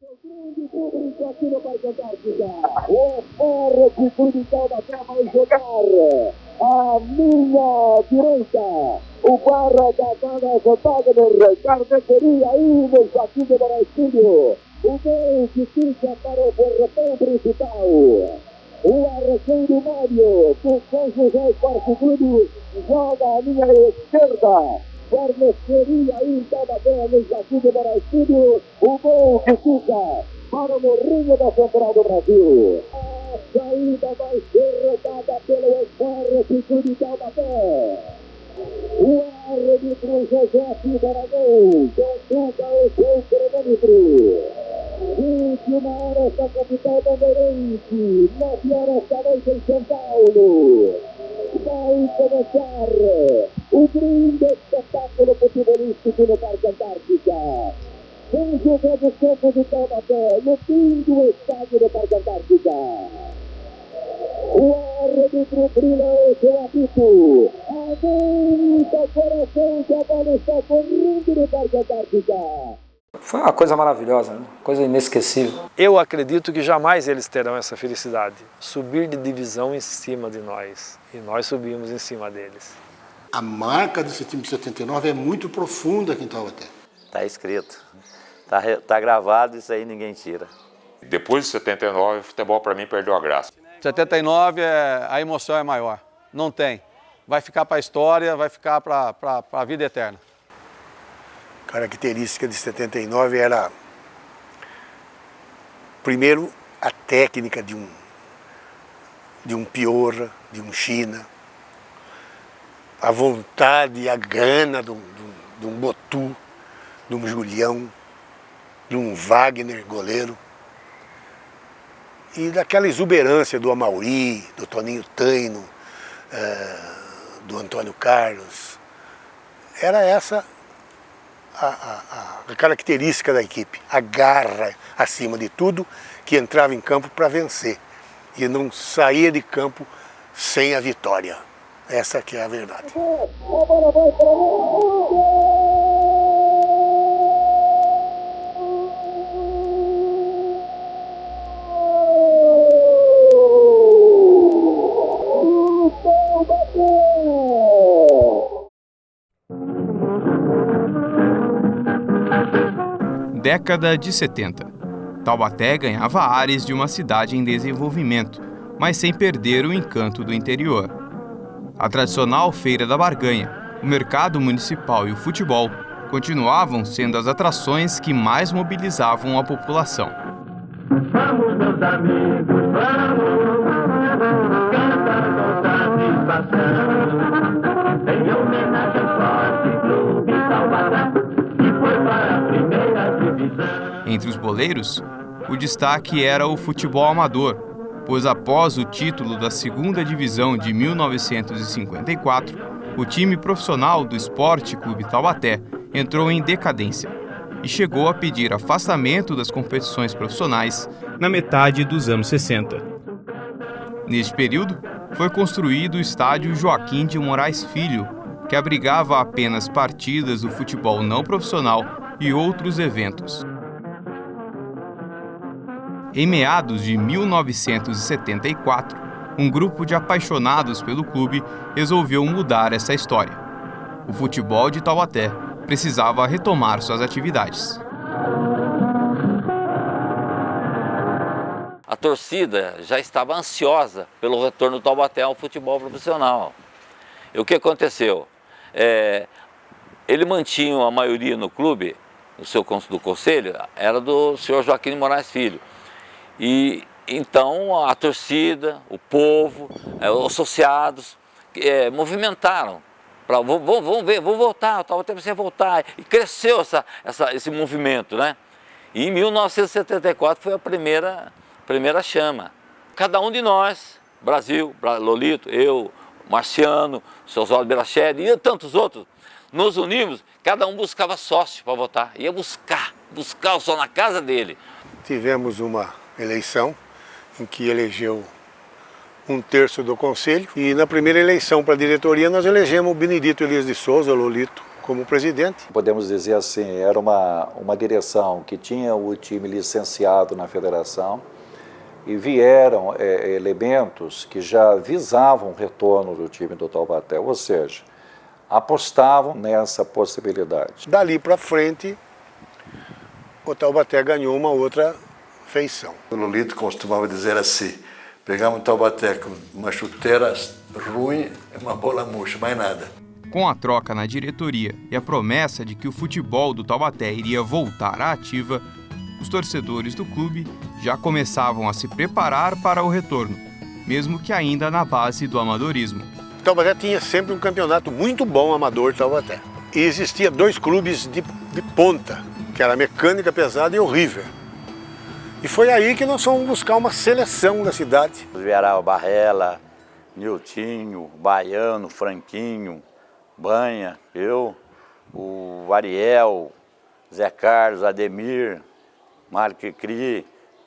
Grande público aqui no Parque Antártica. O Ferro que Clube Taubaté vai jogar. A minha direita. O Barra da Dona Wagner. Carneteria aí no Joaquim de Moraes Filho. O meio que fica para o portão principal. O Arrequeiro Mário, do São José Esporte Clube, joga à minha esquerda. Forneceria aí em Taubaté, no Joaquim de Moraes Filho. O gol que fica para o Morrinho da Central do Brasil. A saída vai ser rodada pelo Esporte Clube Taubaté. O árbitro José Figueiredo consulta o seu cronômetro. 21 horas da capital bandeirense, 9 horas da noite em São Paulo. Vai começar o grande espetáculo futebolístico no Parque Antártica. Vem jogar o campo de Taubaté, no fim do estádio do Parque Antártica. O árbitro brilha o seu apito. Aumenta o coração que a bola está correndo no Parque Antártica. Foi uma coisa maravilhosa, né? Coisa inesquecível. Eu acredito que jamais eles terão essa felicidade. Subir de divisão em cima de nós. E nós subimos em cima deles. A marca desse time de 79 é muito profunda aqui em Taubaté. Está escrito. Tá gravado, isso aí ninguém tira. Depois de 79, o futebol para mim perdeu a graça. 79, a emoção é maior. Não tem. Vai ficar para a história, vai ficar para a vida eterna. A característica de 79 era, primeiro, a técnica de um Piorra, de um China, a vontade e a gana de um Botu, de um Julião, de um Wagner, goleiro, e daquela exuberância do Amauri, do Toninho Taino, do Antônio Carlos. Era essa a característica da equipe, a garra acima de tudo, que entrava em campo para vencer e não saía de campo sem a vitória. Essa que é a verdade. Década de 70. Taubaté ganhava ares de uma cidade em desenvolvimento, mas sem perder o encanto do interior. A tradicional Feira da Barganha, o mercado municipal e o futebol continuavam sendo as atrações que mais mobilizavam a população. Vamos, meus amigos, vamos cantar com satisfação, em homenagem ao Esporte Clube Taubaté, que foi para a primeira divisão. Entre os boleiros, o destaque era o futebol amador, pois após o título da segunda divisão de 1954, o time profissional do Esporte Clube Taubaté entrou em decadência e chegou a pedir afastamento das competições profissionais na metade dos anos 60. Neste período, foi construído o estádio Joaquim de Moraes Filho, que abrigava apenas partidas do futebol não profissional e outros eventos. Em meados de 1974, um grupo de apaixonados pelo clube resolveu mudar essa história. O futebol de Taubaté precisava retomar suas atividades. A torcida já estava ansiosa pelo retorno do Taubaté ao futebol profissional. E o que aconteceu? Ele mantinha a maioria no clube, do conselho, era do senhor Joaquim de Moraes Filho. E então a torcida, o povo, os associados movimentaram. Vamos ver, vou voltar, o Taubaté precisa voltar. E cresceu esse movimento, né? E em 1974 foi a primeira chama. Cada um de nós, Brasil, Lolito, eu, Marciano, seu Oswaldo Beracheri e tantos outros, nos unimos, cada um buscava sócio para votar. Ia buscar o só na casa dele. Tivemos uma eleição em que elegeu 1/3 do conselho, e na primeira eleição para a diretoria nós elegemos o Benedito Elias de Souza, Lolito, como presidente. Podemos dizer assim, era uma direção que tinha o time licenciado na federação e vieram elementos que já visavam o retorno do time do Taubaté, ou seja, apostavam nessa possibilidade. Dali para frente, o Taubaté ganhou uma outra feição. O Lolito costumava dizer assim, pegamos o Taubaté com uma chuteira ruim e uma bola murcha, mais nada. Com a troca na diretoria e a promessa de que o futebol do Taubaté iria voltar à ativa, os torcedores do clube já começavam a se preparar para o retorno, mesmo que ainda na base do amadorismo. O Taubaté tinha sempre um campeonato muito bom amador Taubaté. E existia 2 clubes de ponta, que era a Mecânica Pesada e o River. E foi aí que nós fomos buscar uma seleção da cidade. Vieram Barrela, Niltinho, Baiano, Franquinho, Banha, eu, o Ariel, Zé Carlos, Ademir, Mário Cri,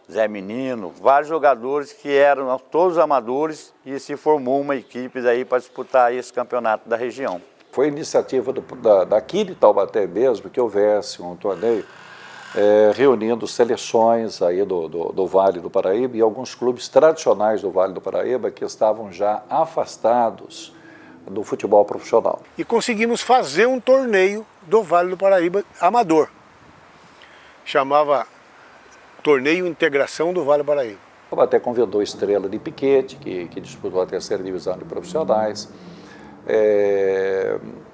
Zé Menino, vários jogadores que eram todos amadores e se formou uma equipe daí para disputar esse campeonato da região. Foi iniciativa daqui de Taubaté mesmo que houvesse um torneio reunindo seleções aí do Vale do Paraíba e alguns clubes tradicionais do Vale do Paraíba que estavam já afastados do futebol profissional. E conseguimos fazer um torneio do Vale do Paraíba amador. Chamava Torneio Integração do Vale do Paraíba. O Taubaté convidou Estrela de Piquete, que disputou a 3ª divisão de profissionais.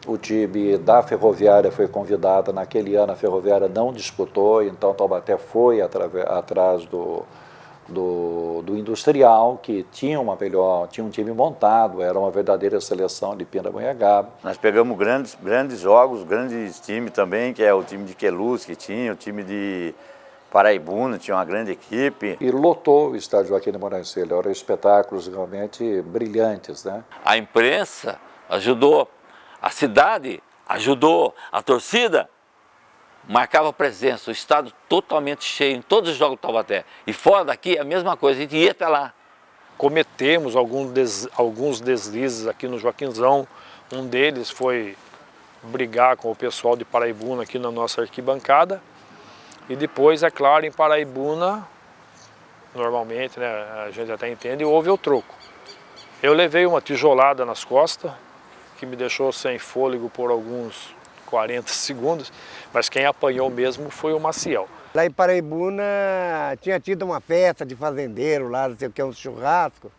O time da Ferroviária foi convidado, naquele ano a Ferroviária não disputou, então o Taubaté foi atrás do Industrial, que tinha um time montado, era uma verdadeira seleção de Pindamonhangaba. Nós pegamos grandes jogos, grandes times também, que é o time de Queluz que tinha, o time de Paraibuna, tinha uma grande equipe. E lotou o estádio Joaquim de Moraes Filho, eram espetáculos realmente brilhantes, né? A imprensa ajudou, a cidade ajudou, a torcida marcava presença, o estado totalmente cheio em todos os jogos do Taubaté. E fora daqui a mesma coisa, a gente ia até lá. Cometemos alguns deslizes aqui no Joaquinzão, um deles foi brigar com o pessoal de Paraibuna aqui na nossa arquibancada. E depois, é claro, em Paraibuna, normalmente, né, a gente até entende, houve o troco. Eu levei uma tijolada nas costas, que me deixou sem fôlego por alguns 40 segundos, mas quem apanhou mesmo foi o Maciel. Lá em Paraibuna tinha tido uma festa de fazendeiro lá, não sei o que, um churrasco,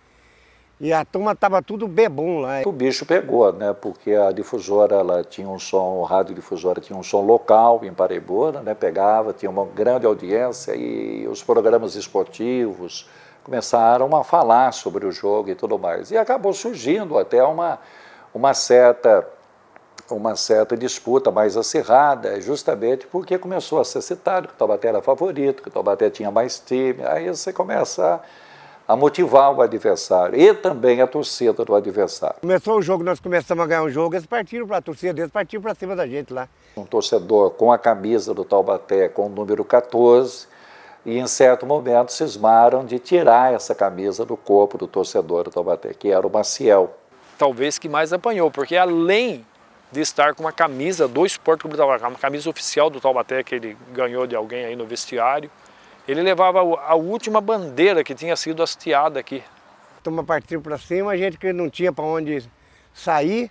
e a turma estava tudo bebum lá. O bicho pegou, né? Porque a difusora, ela tinha um som, a radiodifusora tinha um som local em Paraibuna, né? Pegava, tinha uma grande audiência e os programas esportivos começaram a falar sobre o jogo e tudo mais. E acabou surgindo até uma certa disputa mais acirrada, justamente porque começou a ser citado que o Taubaté era favorito, que o Taubaté tinha mais time, aí você começa a motivar o adversário e também a torcida do adversário. Começou o jogo, nós começamos a ganhar um jogo, eles partiram para a torcida, eles partiram para cima da gente lá. Um torcedor com a camisa do Taubaté, com o número 14, e em certo momento cismaram de tirar essa camisa do corpo do torcedor do Taubaté, que era o Maciel. Talvez que mais apanhou, porque além de estar com uma camisa do Esporte Clube do Taubaté, uma camisa oficial do Taubaté que ele ganhou de alguém aí no vestiário, ele levava a última bandeira que tinha sido hasteada aqui. A turma partiu para cima, a gente que não tinha para onde sair,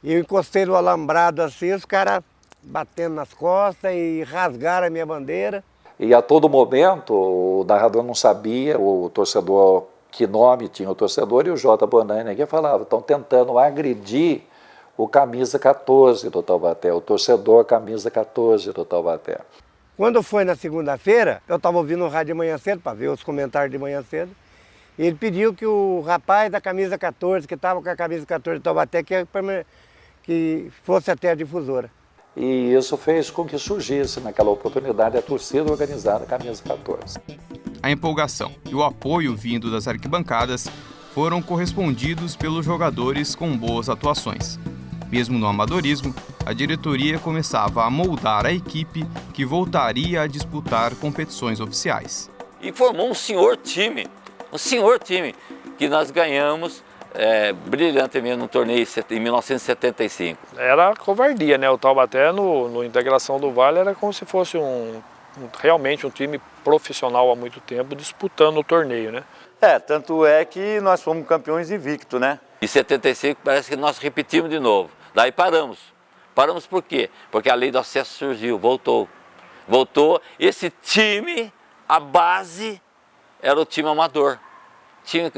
e eu encostei no alambrado assim, os caras batendo nas costas e rasgaram a minha bandeira. E a todo momento o narrador não sabia, o torcedor, que nome tinha o torcedor, e o J. Bonani que falava, estão tentando agredir o camisa 14 do Taubaté, o torcedor camisa 14 do Taubaté. Quando foi na segunda-feira, eu estava ouvindo o rádio de manhã cedo, para ver os comentários de manhã cedo, e ele pediu que o rapaz da camisa 14, que estava com a camisa 14 do Taubaté, que fosse até a difusora. E isso fez com que surgisse, naquela oportunidade, a torcida organizada camisa 14. A empolgação e o apoio vindo das arquibancadas foram correspondidos pelos jogadores com boas atuações. Mesmo no amadorismo, a diretoria começava a moldar a equipe que voltaria a disputar competições oficiais. E formou um senhor time, que nós ganhamos brilhantemente no torneio em 1975. Era covardia, né? O Taubaté no Integração do Vale era como se fosse realmente um time profissional há muito tempo disputando o torneio, né? Tanto é que nós fomos campeões invicto, né? Em 75 parece que nós repetimos de novo. Daí paramos. Paramos por quê? Porque a lei do acesso surgiu, voltou. Voltou, esse time, a base, era o time amador. Time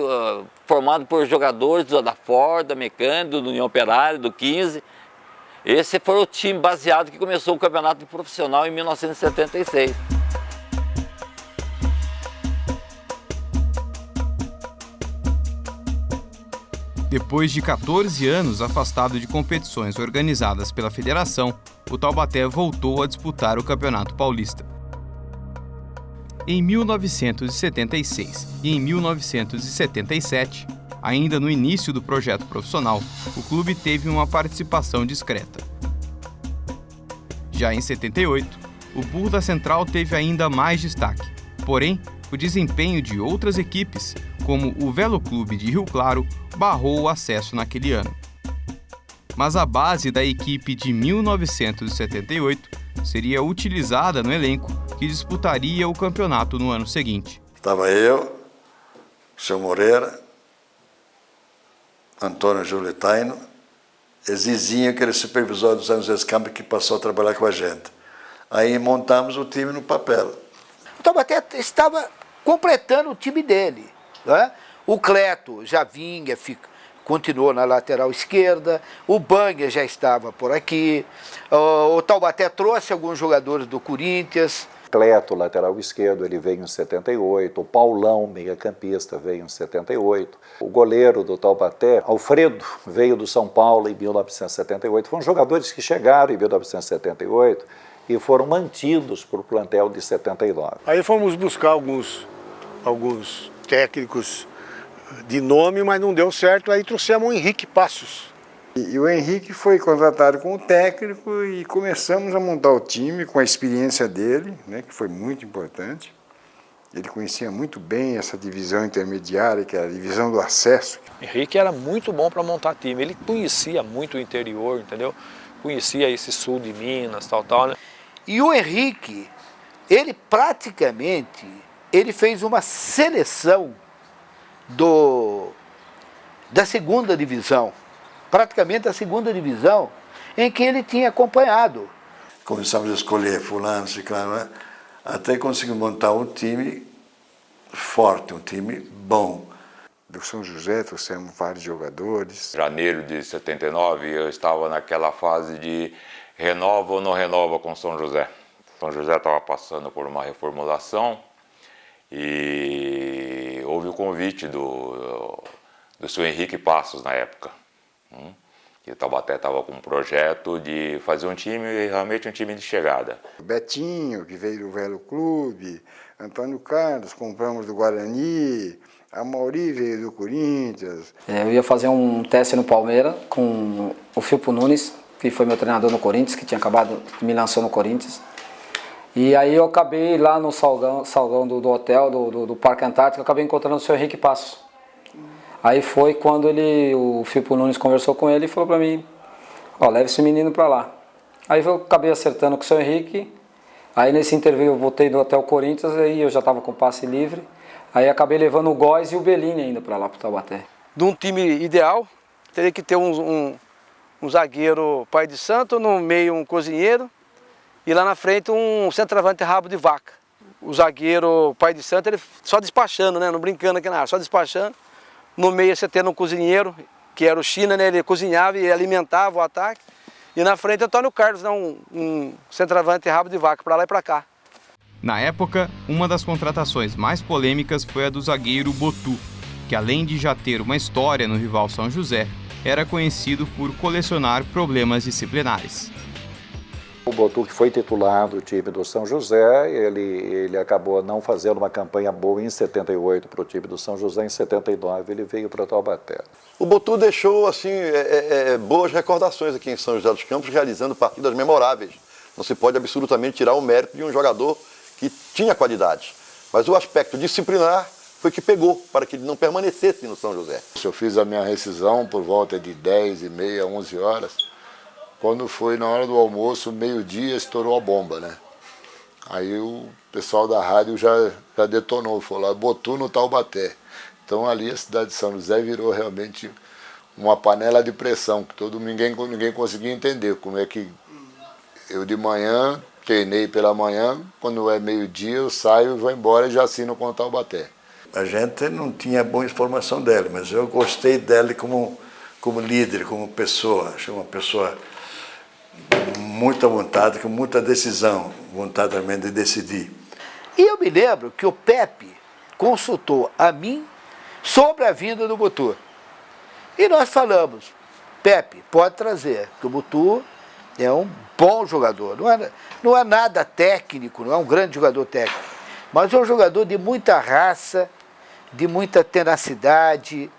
formado por jogadores da Ford, da Mecânica, do União Operária, do 15. Esse foi o time baseado que começou o campeonato profissional em 1976. Depois de 14 anos afastado de competições organizadas pela federação, o Taubaté voltou a disputar o Campeonato Paulista. Em 1976 e em 1977, ainda no início do projeto profissional, o clube teve uma participação discreta. Já em 78, o Burro da Central teve ainda mais destaque, porém, o desempenho de outras equipes, como o Velo Clube de Rio Claro, barrou o acesso naquele ano. Mas a base da equipe de 1978 seria utilizada no elenco que disputaria o campeonato no ano seguinte. Estava eu, o seu Moreira, Antônio Julitaino e Zizinho, que era o supervisor dos anos de campo, que passou a trabalhar com a gente. Aí montamos o time no papel. O Taubaté estava completando o time dele, né? O Cleto já vinha, continuou na lateral esquerda, o Banha já estava por aqui, o Taubaté trouxe alguns jogadores do Corinthians. Cleto, lateral esquerdo, ele veio em 78, o Paulão, meia-campista, veio em 78, o goleiro do Taubaté, Alfredo, veio do São Paulo em 1978, foram jogadores que chegaram em 1978 e foram mantidos para o plantel de 79. Aí fomos buscar alguns técnicos de nome, mas não deu certo, aí trouxemos o Henrique Passos. E o Henrique foi contratado como técnico e começamos a montar o time com a experiência dele, né, que foi muito importante. Ele conhecia muito bem essa divisão intermediária, que era a divisão do acesso. Henrique era muito bom para montar time, ele conhecia muito o interior, entendeu? Conhecia esse sul de Minas, tal, né? E o Henrique, ele praticamente, ele fez uma seleção da segunda divisão, praticamente a segunda divisão, em que ele tinha acompanhado. Começamos a escolher fulano, ciclano, né? Até conseguimos montar um time forte, um time bom. Do São José trouxemos vários jogadores. Em janeiro de 79 eu estava naquela fase de renova ou não renova com São José. São José estava passando por uma reformulação e houve o convite do seu Henrique Passos na época. E o Taubaté estava com um projeto de fazer um time, realmente um time de chegada. O Betinho, que veio do Velo Clube, Antônio Carlos, compramos do Guarani, a Mauri veio do Corinthians. Eu ia fazer um teste no Palmeiras com o Filpo Nunes, que foi meu treinador no Corinthians, que tinha acabado, me lançou no Corinthians. E aí eu acabei lá no salgão do hotel, do Parque Antártico, eu acabei encontrando o seu Henrique Passos. Aí foi quando o Filpo Nunes conversou com ele e falou pra mim, ó, leva esse menino pra lá. Aí eu acabei acertando com o seu Henrique, aí nesse intervalo eu voltei do Hotel Corinthians, aí eu já tava com passe livre, aí acabei levando o Góes e o Bellini ainda pra lá, pro Taubaté. De um time ideal, teria que ter um zagueiro pai de santo, no meio um cozinheiro, e lá na frente um centroavante rabo de vaca. O zagueiro pai de santo, ele só despachando, né, não brincando aqui na área, só despachando. No meio você tendo um cozinheiro, que era o China, né? Ele cozinhava e alimentava o ataque. E na frente Antônio Carlos, né? um centroavante rabo de vaca, para lá e para cá. Na época, uma das contratações mais polêmicas foi a do zagueiro Botu, que além de já ter uma história no rival São José, era conhecido por colecionar problemas disciplinares. O Botu, que foi titular do time do São José, ele acabou não fazendo uma campanha boa em 78 para o time do São José, em 79 ele veio para o Taubaté. O Botu deixou assim, boas recordações aqui em São José dos Campos, realizando partidas memoráveis. Não se pode absolutamente tirar o mérito de um jogador que tinha qualidade. Mas o aspecto disciplinar foi que pegou para que ele não permanecesse no São José. Eu fiz a minha rescisão por volta de 10h30, 11 horas. Quando foi na hora do almoço, meio-dia, estourou a bomba, né? Aí o pessoal da rádio já detonou, falou lá, Botu no Taubaté. Então ali a cidade de São José virou realmente uma panela de pressão, que ninguém conseguia entender como é que eu de manhã, treinei pela manhã, quando é meio-dia eu saio, vou embora e já assino com o Taubaté. A gente não tinha boa informação dele, mas eu gostei dele como líder, como pessoa. Achei uma pessoa com muita vontade, com muita decisão, vontade também de decidir. E eu me lembro que o Pepe consultou a mim sobre a vinda do Botu. E nós falamos, Pepe, pode trazer, que o Botu é um bom jogador. Não é nada técnico, não é um grande jogador técnico, mas é um jogador de muita raça, de muita tenacidade,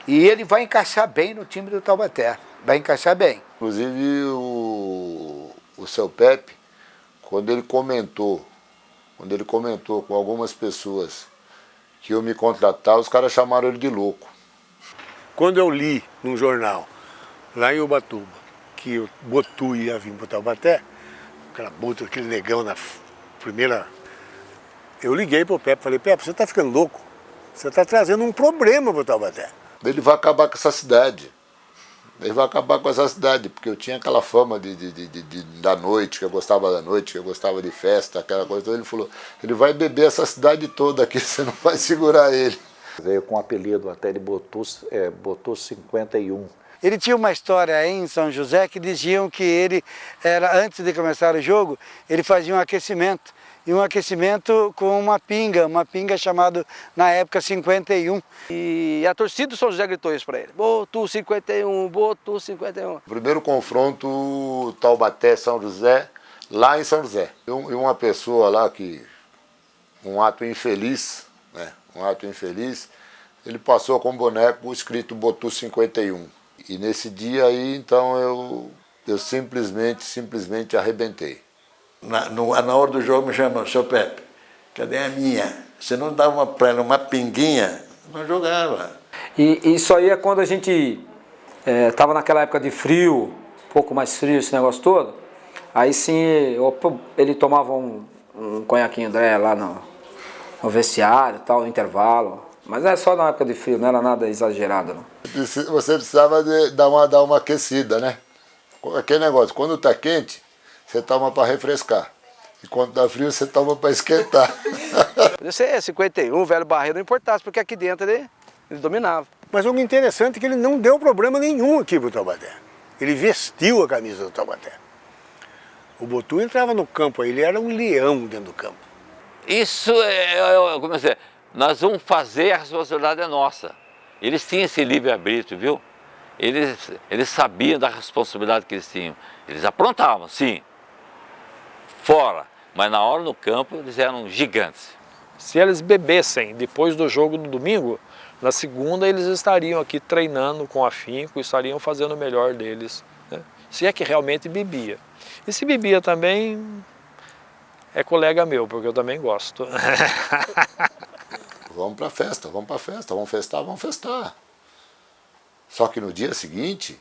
e ele vai encaixar bem no time do Taubaté, vai encaixar bem. Inclusive o seu Pepe, quando ele comentou com algumas pessoas que iam me contratar, os caras chamaram ele de louco. Quando eu li num jornal, lá em Ubatuba, que o Botu ia vir para o Taubaté, aquele negão na primeira... Eu liguei para o Pepe e falei, Pepe, você está ficando louco? Você está trazendo um problema para o Taubaté. Ele vai acabar com essa cidade. Ele vai acabar com essa cidade, porque eu tinha aquela fama da noite, que eu gostava da noite, que eu gostava de festa, aquela coisa. Então ele falou, ele vai beber essa cidade toda aqui, você não vai segurar ele. Veio com o apelido até de Botu 51. Ele tinha uma história em São José que diziam que ele, antes de começar o jogo, ele fazia um aquecimento. E um aquecimento com uma pinga chamada, na época, 51. E a torcida do São José gritou isso para ele. Botu 51, Botu 51. Primeiro confronto Taubaté-São José, lá em São José. E uma pessoa lá um ato infeliz, né? Um ato infeliz, ele passou com um boneco escrito Botu 51. E nesse dia aí, então, eu simplesmente arrebentei. Na hora do jogo me chamam, seu Pepe, cadê a minha? Você não dava para ela uma pinguinha, não jogava. E isso aí é quando a gente estava naquela época de frio, um pouco mais frio esse negócio todo. Aí sim, ele tomava um conhaquinho André lá no vestiário, tal, no intervalo. Mas é só na época de frio, não era nada exagerado, não. Você precisava dar uma aquecida, né? Aquele negócio, quando está quente, você toma para refrescar. E quando está frio, você toma para esquentar. Esse é 51, velho barreiro, não importasse, porque aqui dentro ele dominava. Mas o interessante é que ele não deu problema nenhum aqui pro Taubaté. Ele vestiu a camisa do Taubaté. O Botu entrava no campo aí, ele era um leão dentro do campo. Isso como dizer, nós vamos fazer, a responsabilidade é nossa. Eles tinham esse livre-arbítrio, viu? Eles sabiam da responsabilidade que eles tinham. Eles aprontavam, sim, fora, mas na hora no campo eles eram gigantes. Se eles bebessem depois do jogo do domingo, na segunda eles estariam aqui treinando com afinco, estariam fazendo o melhor deles, né? Se é que realmente bebia. E se bebia também, é colega meu, porque eu também gosto. Vamos para festa, vamos festar. Só que no dia seguinte,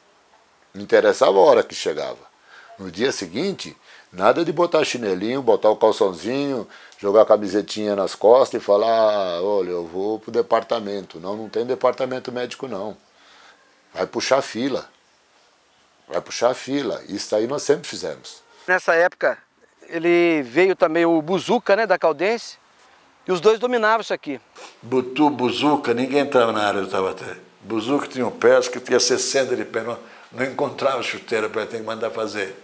não interessava a hora que chegava. No dia seguinte, nada de botar chinelinho, botar o calçãozinho, jogar a camisetinha nas costas e falar, olha, eu vou pro departamento. Não tem departamento médico não. Vai puxar fila. Isso aí nós sempre fizemos. Nessa época, ele veio também o Buzuca, né, da Caldense, e os dois dominavam isso aqui. Botu, Buzuca, ninguém entrava na área do Taubaté. Buzuca tinha um pé que tinha 60 de pé, não encontrava chuteira para ter que mandar fazer.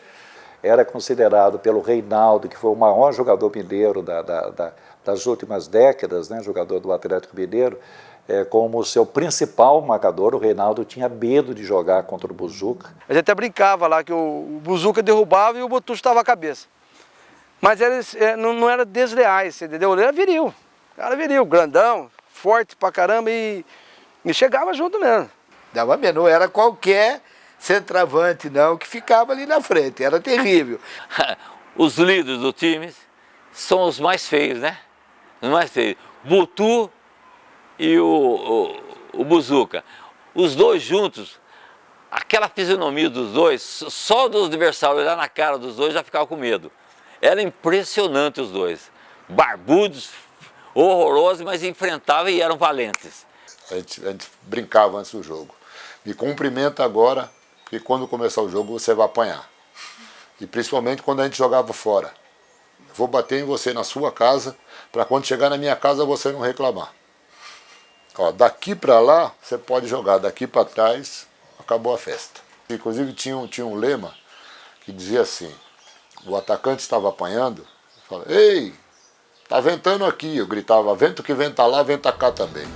Era considerado pelo Reinaldo, que foi o maior jogador mineiro das últimas décadas, né, jogador do Atlético Mineiro, como seu principal marcador. O Reinaldo tinha medo de jogar contra o Buzuca. A gente até brincava lá que o Buzuca derrubava e o Botu estava a cabeça. Mas eles não eram desleais, entendeu? Ele era viril, cara viril, grandão, forte pra caramba e chegava junto mesmo. Dava menos, não era qualquer centroavante não que ficava ali na frente, era terrível. Os líderes do time são os mais feios, né? Os mais feios. Botu e o Buzuca. Os dois juntos, aquela fisionomia dos dois, só do adversário olhar na cara dos dois já ficava com medo. Era impressionante os dois. Barbudos, horrorosos, mas enfrentavam e eram valentes. A gente brincava antes do jogo. Me cumprimenta agora, porque quando começar o jogo você vai apanhar. E principalmente quando a gente jogava fora. Vou bater em você na sua casa, para quando chegar na minha casa você não reclamar. Ó, daqui para lá você pode jogar, daqui para trás acabou a festa. Inclusive tinha um lema que dizia assim, o atacante estava apanhando, fala, ei, tá ventando aqui, eu gritava, vento que venta lá, venta cá também.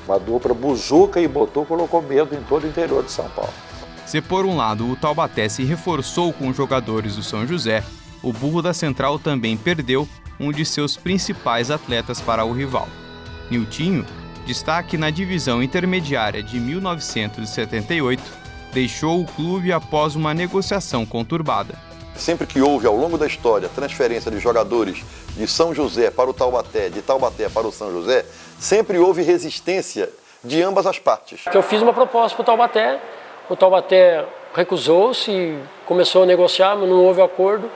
Uma dupla Buzuca e Botu colocou medo em todo o interior de São Paulo. Se por um lado o Taubaté se reforçou com os jogadores do São José, o Burro da Central também perdeu um de seus principais atletas para o rival. Niltinho, destaque na divisão intermediária de 1978, deixou o clube após uma negociação conturbada. Sempre que houve ao longo da história transferência de jogadores de São José para o Taubaté, de Taubaté para o São José, sempre houve resistência de ambas as partes. Eu fiz uma proposta para o Taubaté recusou-se, começou a negociar, mas não houve acordo.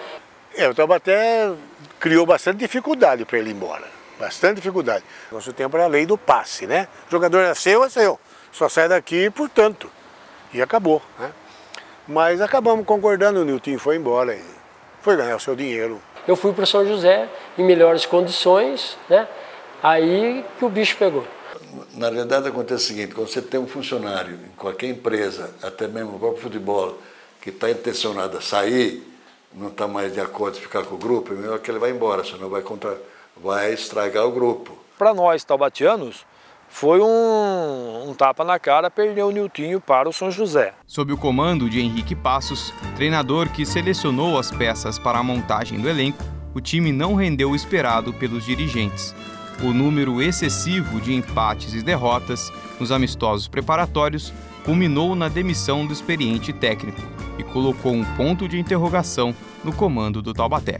O Taubaté criou bastante dificuldade para ele ir embora, bastante dificuldade. Nosso tempo era a lei do passe, né? O jogador é seu, só sai daqui, portanto, e acabou, né? Mas acabamos concordando, o Niltinho foi embora e foi ganhar o seu dinheiro. Eu fui para o São José em melhores condições, né? Aí que o bicho pegou. Na realidade acontece o seguinte, quando você tem um funcionário em qualquer empresa, até mesmo no próprio futebol, que está intencionado a sair, não está mais de acordo em ficar com o grupo, é melhor que ele vá embora, senão vai estragar o grupo. Para nós, taubatianos, foi um tapa na cara perder o Niltinho para o São José. Sob o comando de Henrique Passos, treinador que selecionou as peças para a montagem do elenco, o time não rendeu o esperado pelos dirigentes. O número excessivo de empates e derrotas nos amistosos preparatórios culminou na demissão do experiente técnico e colocou um ponto de interrogação no comando do Taubaté.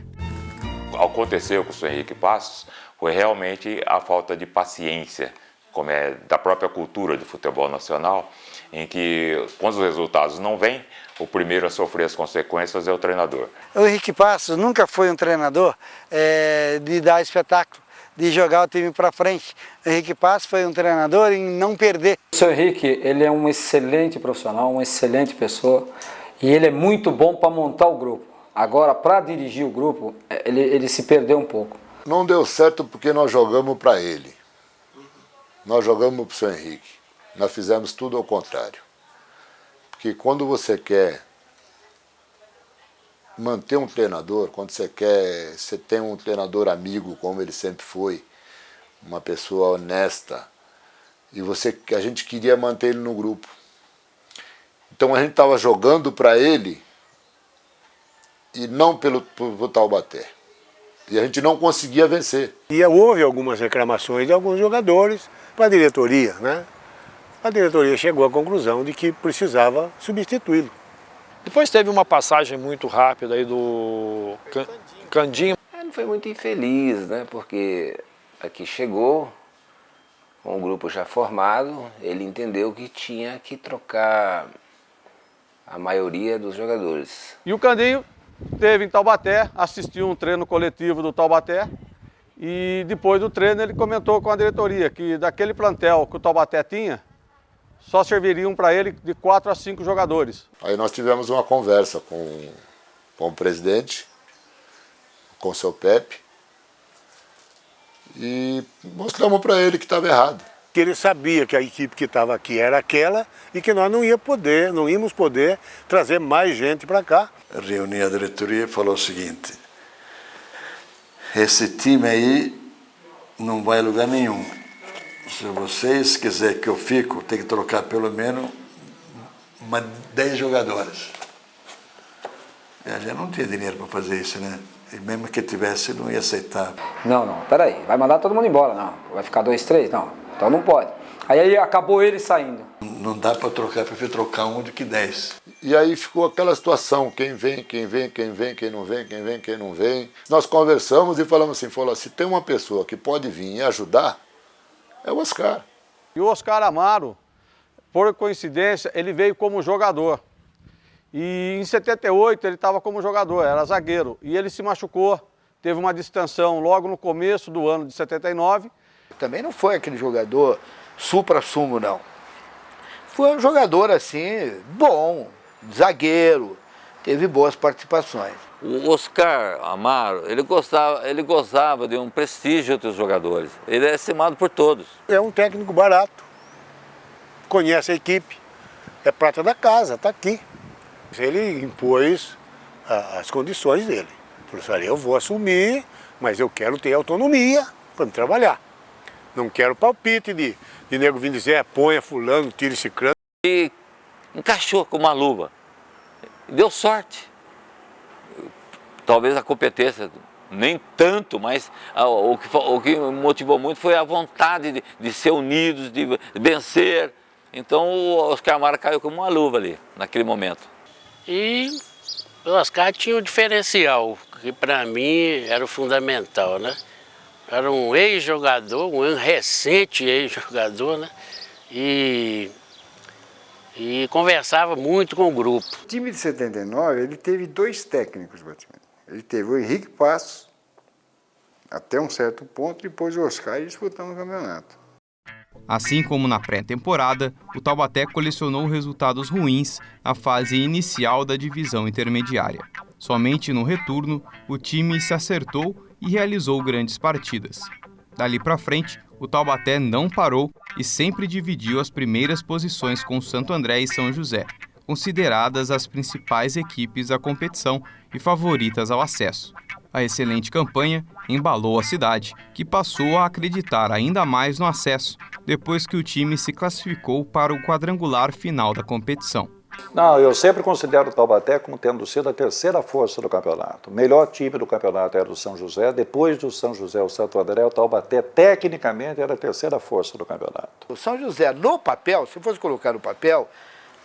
Aconteceu com o senhor Henrique Passos foi realmente a falta de paciência, como é da própria cultura do futebol nacional, em que quando os resultados não vêm, o primeiro a sofrer as consequências é o treinador. O Henrique Passos nunca foi um treinador de dar espetáculo, de jogar o time para frente. O Henrique Passos foi um treinador em não perder. O seu Henrique, ele é um excelente profissional, uma excelente pessoa, e ele é muito bom para montar o grupo. Agora, para dirigir o grupo, ele se perdeu um pouco. Não deu certo porque nós jogamos para ele. Nós jogamos para o seu Henrique. Nós fizemos tudo ao contrário. Porque quando você quer manter um treinador, quando você tem um treinador amigo, como ele sempre foi, uma pessoa honesta, e a gente queria manter ele no grupo. Então a gente estava jogando para ele e não pelo Taubaté. E a gente não conseguia vencer. E houve algumas reclamações de alguns jogadores para a diretoria, né? A diretoria chegou à conclusão de que precisava substituí-lo. Depois teve uma passagem muito rápida aí do Candinho. Ele foi muito infeliz, né? Porque aqui chegou com o grupo já formado, ele entendeu que tinha que trocar a maioria dos jogadores. E o Candinho esteve em Taubaté, assistiu um treino coletivo do Taubaté e depois do treino ele comentou com a diretoria que daquele plantel que o Taubaté tinha, só serviriam para ele de 4 a 5 jogadores. Aí nós tivemos uma conversa com o presidente, com o seu Pepe, e mostramos para ele que estava errado. Que ele sabia que a equipe que estava aqui era aquela e que nós não íamos poder trazer mais gente para cá. Reuni a diretoria e falou o seguinte, esse time aí não vai a lugar nenhum. Se vocês quiserem que eu fico, tem que trocar pelo menos 10 jogadores. E a gente não tinha dinheiro para fazer isso, né? E mesmo que tivesse, não ia aceitar. Não, peraí, vai mandar todo mundo embora, não. Vai ficar 2, 3? Não, então não pode. Aí acabou ele saindo. Não dá para trocar, prefiro trocar um do que 10. E aí ficou aquela situação, quem vem, quem não vem, quem não vem. Nós conversamos e falamos assim, se tem uma pessoa que pode vir e ajudar, é o Oscar. E o Oscar Amaro, por coincidência, ele veio como jogador. E em 78 ele estava como jogador, era zagueiro. E ele se machucou, teve uma distensão logo no começo do ano de 79. Também não foi aquele jogador supra-sumo, não. Foi um jogador assim, bom, zagueiro, teve boas participações. O Oscar Amaro, ele gozava de um prestígio entre os jogadores. Ele é estimado por todos. É um técnico barato, conhece a equipe, é prata da casa, está aqui. Ele impôs as condições dele. Falou assim, eu vou assumir, mas eu quero ter autonomia para me trabalhar. Não quero palpite de nego vir dizer, ponha fulano, tira esse crânio. E encaixou com uma luva. Deu sorte. Talvez a competência, nem tanto, mas o que motivou muito foi a vontade de ser unidos, de vencer. Então o Oscar Amaro caiu como uma luva ali, naquele momento. E o Oscar tinha um diferencial, que para mim era o fundamental, né? Era um ex-jogador, um recente ex-jogador, né? E conversava muito com o grupo. O time de 79, ele teve 2 técnicos, praticamente. Ele teve o Henrique Passos, até um certo ponto, depois o Oscar e disputamos o campeonato. Assim como na pré-temporada, o Taubaté colecionou resultados ruins na fase inicial da divisão intermediária. Somente no retorno, o time se acertou e realizou grandes partidas. Dali para frente, o Taubaté não parou e sempre dividiu as primeiras posições com Santo André e São José, consideradas as principais equipes da competição e favoritas ao acesso. A excelente campanha embalou a cidade, que passou a acreditar ainda mais no acesso, depois que o time se classificou para o quadrangular final da competição. Não, eu sempre considero o Taubaté como tendo sido a 3ª força do campeonato. O melhor time do campeonato era o São José, depois do São José, o Santo André, o Taubaté tecnicamente era a 3ª força do campeonato. O São José, no papel, se fosse colocar no papel,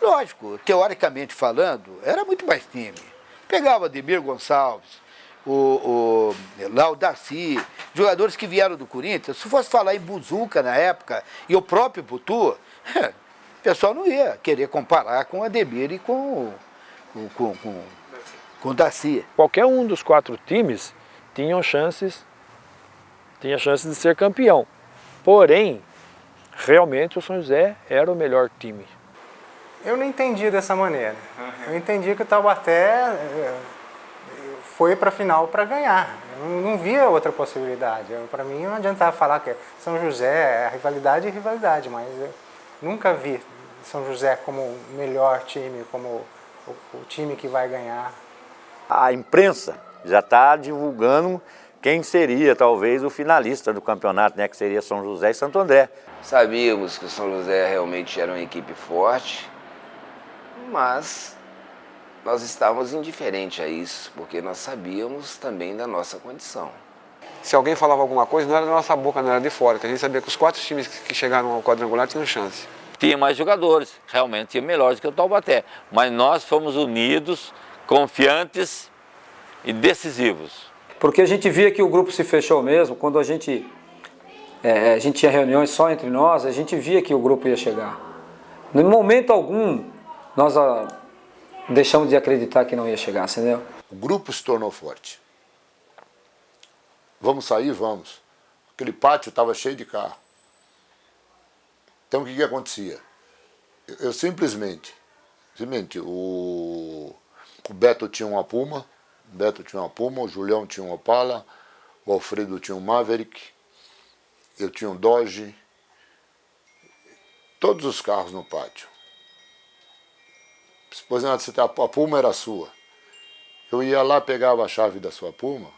lógico, teoricamente falando, era muito mais time. Pegava Ademir Gonçalves, lá o Darcy, jogadores que vieram do Corinthians. Se fosse falar em Buzuca na época e o próprio Butu, o pessoal não ia querer comparar com o Ademir e com o Darcy. Qualquer um dos 4 times tinha chances de ser campeão. Porém, realmente o São José era o melhor time. Eu não entendi dessa maneira. Eu entendi que o Taubaté foi para a final para ganhar. Eu não via outra possibilidade. Para mim não adiantava falar que São José é rivalidade e rivalidade, mas eu nunca vi São José como o melhor time, como o time que vai ganhar. A imprensa já está divulgando quem seria talvez o finalista do campeonato, né, que seria São José e Santo André. Sabíamos que o São José realmente era uma equipe forte, mas nós estávamos indiferentes a isso, porque nós sabíamos também da nossa condição. Se alguém falava alguma coisa, não era da nossa boca, não era de fora, que a gente sabia que os 4 times que chegaram ao quadrangular tinham chance. Tinha mais jogadores, realmente tinha melhores que o Taubaté, mas nós fomos unidos, confiantes e decisivos. Porque a gente via que o grupo se fechou mesmo, quando a gente tinha reuniões só entre nós, a gente via que o grupo ia chegar. Em momento algum, nós deixamos de acreditar que não ia chegar, entendeu? O grupo se tornou forte. Vamos sair? Vamos. Aquele pátio estava cheio de carro. Então o que acontecia? Eu simplesmente, o Beto tinha uma Puma, o Julião tinha um Opala, o Alfredo tinha um Maverick, eu tinha um Dodge, todos os carros no pátio. Pois não, a Puma era sua. Eu ia lá, pegava a chave da sua Puma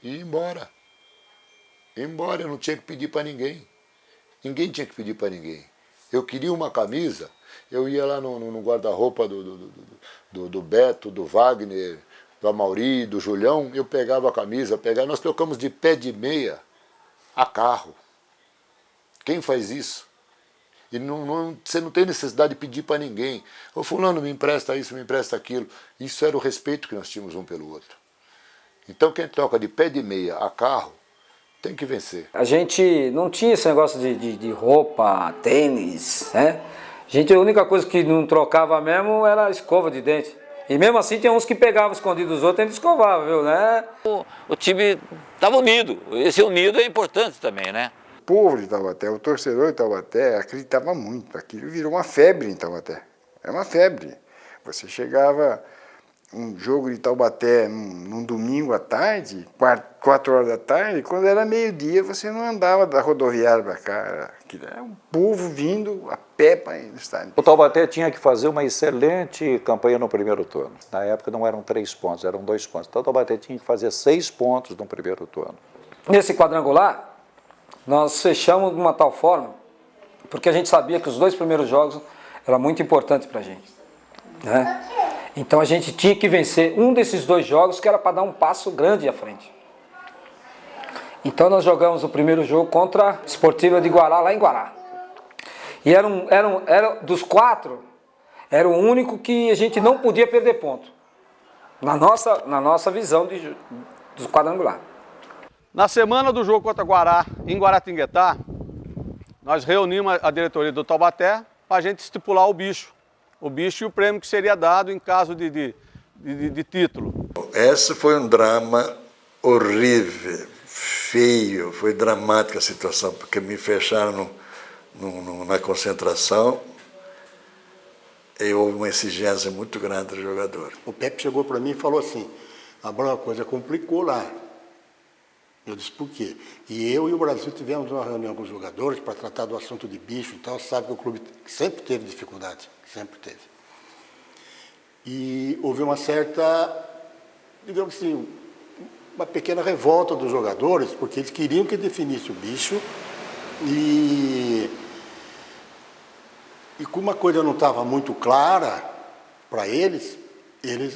e ia embora. Ia embora, eu não tinha que pedir para ninguém. Ninguém tinha que pedir para ninguém. Eu queria uma camisa, eu ia lá no guarda-roupa do Beto, do Wagner, do Amauri, do Julião, eu pegava a camisa, nós trocamos de pé de meia a carro. Quem faz isso? E você não tem necessidade de pedir para ninguém. Ô fulano, me empresta isso, me empresta aquilo. Isso era o respeito que nós tínhamos um pelo outro. Então quem troca de pé de meia a carro Tem que vencer. A gente não tinha esse negócio de roupa, tênis, né? A única coisa que não trocava mesmo era a escova de dente. E mesmo assim tinha uns que pegavam escondido dos outros e a gente escovava, viu, né? O time estava unido. Esse unido é importante também, né? O povo de Taubaté, o torcedor de Taubaté acreditava muito. Aquilo virou uma febre em Taubaté. É uma febre. Você chegava, um jogo de Taubaté num domingo à tarde, 4 horas da tarde, quando era meio-dia você não andava da rodoviária para cá. Aquilo era um povo vindo a pé para ir no estádio. O Taubaté tinha que fazer uma excelente campanha no primeiro turno. Na época não eram 3 pontos, eram 2 pontos. Então o Taubaté tinha que fazer 6 pontos no primeiro turno. Nesse quadrangular, nós fechamos de uma tal forma, porque a gente sabia que os 2 primeiros jogos eram muito importantes para a gente, né? Então a gente tinha que vencer um desses 2 jogos que era para dar um passo grande à frente. Então nós jogamos o primeiro jogo contra a Esportiva de Guará, lá em Guará. E era dos 4, era o único que a gente não podia perder ponto, na nossa visão do quadrangular. Na semana do jogo contra Guará, em Guaratinguetá, nós reunimos a diretoria do Taubaté para a gente estipular o bicho e o prêmio que seria dado em caso de título. Esse foi um drama horrível, feio, foi dramática a situação, porque me fecharam na concentração e houve uma exigência muito grande do jogador. O Pepe chegou para mim e falou assim, a coisa complicou lá. Eu disse, por quê? E eu e o Brasil tivemos uma reunião com os jogadores para tratar do assunto de bicho e tal. Sabe que o clube sempre teve dificuldade, sempre teve. E houve uma certa, digamos assim, uma pequena revolta dos jogadores, porque eles queriam que definisse o bicho e como uma coisa não estava muito clara para eles,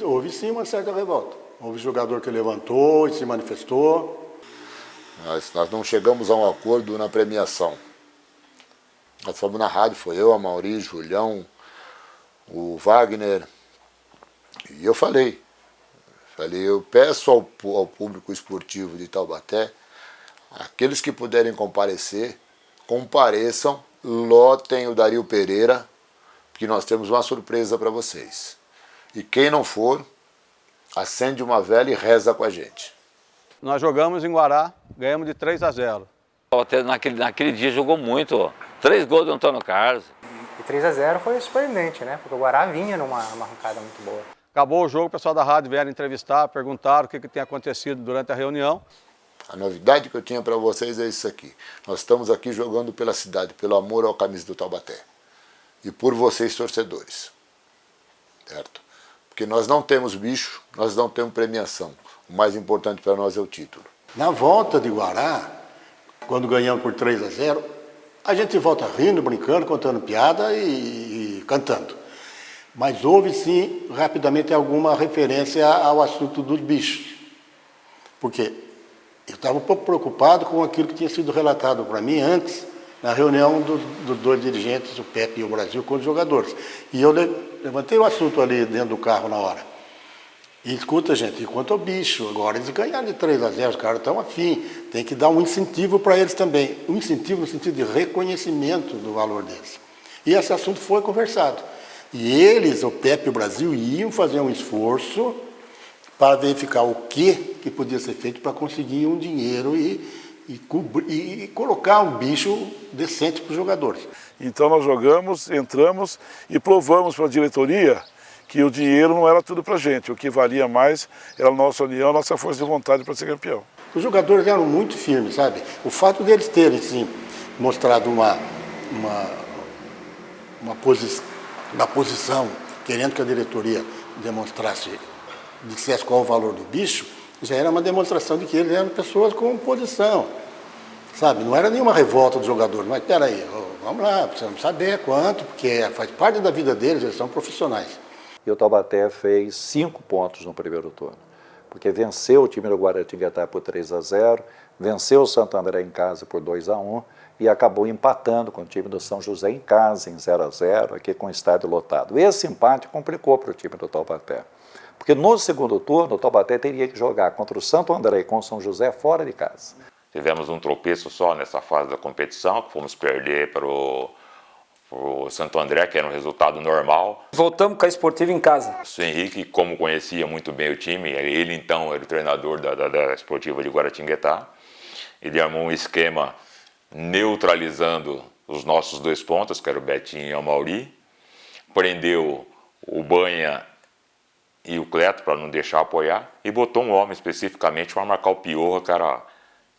houve sim uma certa revolta. Houve jogador que levantou e se manifestou. Nós não chegamos a um acordo na premiação. Nós fomos na rádio, foi eu, a Mauri, Julião, o Wagner, e eu falei, eu peço ao público esportivo de Taubaté, aqueles que puderem comparecer, compareçam, lotem o Dario Pereira, porque nós temos uma surpresa para vocês. E quem não for, acende uma vela e reza com a gente. Nós jogamos em Guará, ganhamos de 3-0. Até naquele dia jogou muito, 3 gols do Antônio Carlos. E 3-0 foi surpreendente, né? Porque o Guará vinha numa arrancada muito boa. Acabou o jogo, o pessoal da rádio vieram entrevistar, perguntaram o que tinha acontecido durante a reunião. A novidade que eu tinha para vocês é isso aqui. Nós estamos aqui jogando pela cidade, pelo amor ao camisa do Taubaté. E por vocês, torcedores. Certo? Porque nós não temos bicho, nós não temos premiação. O mais importante para nós é o título. Na volta de Guará, quando ganhamos por 3-0, a gente volta rindo, brincando, contando piada e cantando. Mas houve sim, rapidamente, alguma referência ao assunto dos bichos. Porque eu estava um pouco preocupado com aquilo que tinha sido relatado para mim antes, na reunião dos 2 dirigentes, o Pepe e o Brasil, com os jogadores. E eu levantei o assunto ali dentro do carro na hora. E escuta, gente, quanto ao bicho, agora eles ganharam de 3-0, os caras estão afim, tem que dar um incentivo para eles também. Um incentivo no sentido de reconhecimento do valor deles. E esse assunto foi conversado. E eles, o Pepe e o Brasil, iam fazer um esforço para verificar o que podia ser feito para conseguir um dinheiro e colocar um bicho decente para os jogadores. Então nós jogamos, entramos e provamos para a diretoria que o dinheiro não era tudo para a gente, o que valia mais era a nossa união, a nossa força de vontade para ser campeão. Os jogadores eram muito firmes, sabe? O fato deles terem, sim, mostrado uma posição, querendo que a diretoria dissesse qual o valor do bicho, já era uma demonstração de que eles eram pessoas com posição, sabe? Não era nenhuma revolta dos jogadores, mas peraí, vamos lá, precisamos saber quanto, porque faz parte da vida deles, eles são profissionais. E o Taubaté fez 5 pontos no primeiro turno, porque venceu o time do Guaratinguetá por 3-0, venceu o Santo André em casa por 2-1 e acabou empatando com o time do São José em casa, em 0-0, aqui com o estádio lotado. Esse empate complicou para o time do Taubaté, porque no segundo turno o Taubaté teria que jogar contra o Santo André e com o São José fora de casa. Tivemos um tropeço só nessa fase da competição, que fomos perder para o Santo André, que era um resultado normal. Voltamos com a Esportiva em casa. O Sr. Henrique, como conhecia muito bem o time, ele então era o treinador da Esportiva de Guaratinguetá. Ele armou um esquema neutralizando os nossos 2 pontas, que era o Betinho e o Mauri. Prendeu o Banha e o Cleto para não deixar apoiar. E botou um homem especificamente para marcar o Piorra, que era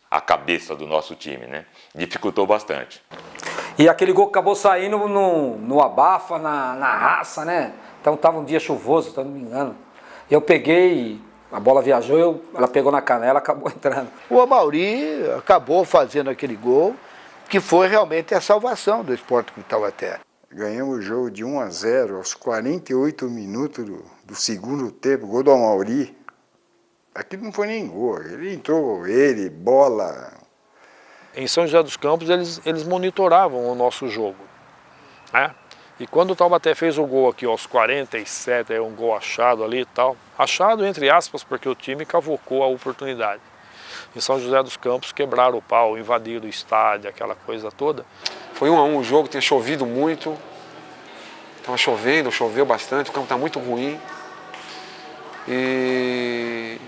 a cabeça do nosso time, né? Dificultou bastante. E aquele gol que acabou saindo no abafa, na raça, né? Então tava um dia chuvoso, se eu não me engano. Eu peguei, a bola viajou, ela pegou na canela, acabou entrando. O Amauri acabou fazendo aquele gol, que foi realmente a salvação do Sport Clube Taubaté. Ganhamos o jogo de 1-0 aos 48 minutos do segundo tempo, gol do Amauri. Aquilo não foi nem gol, ele entrou, bola. Em São José dos Campos eles monitoravam o nosso jogo, né? E quando o Taubaté fez o gol aqui aos 47, é um gol achado ali e tal, achado entre aspas porque o time cavocou a oportunidade. Em São José dos Campos quebraram o pau, invadiram o estádio, aquela coisa toda. Foi 1-1 o jogo, tinha chovido muito, estava chovendo, choveu bastante, o campo está muito ruim. E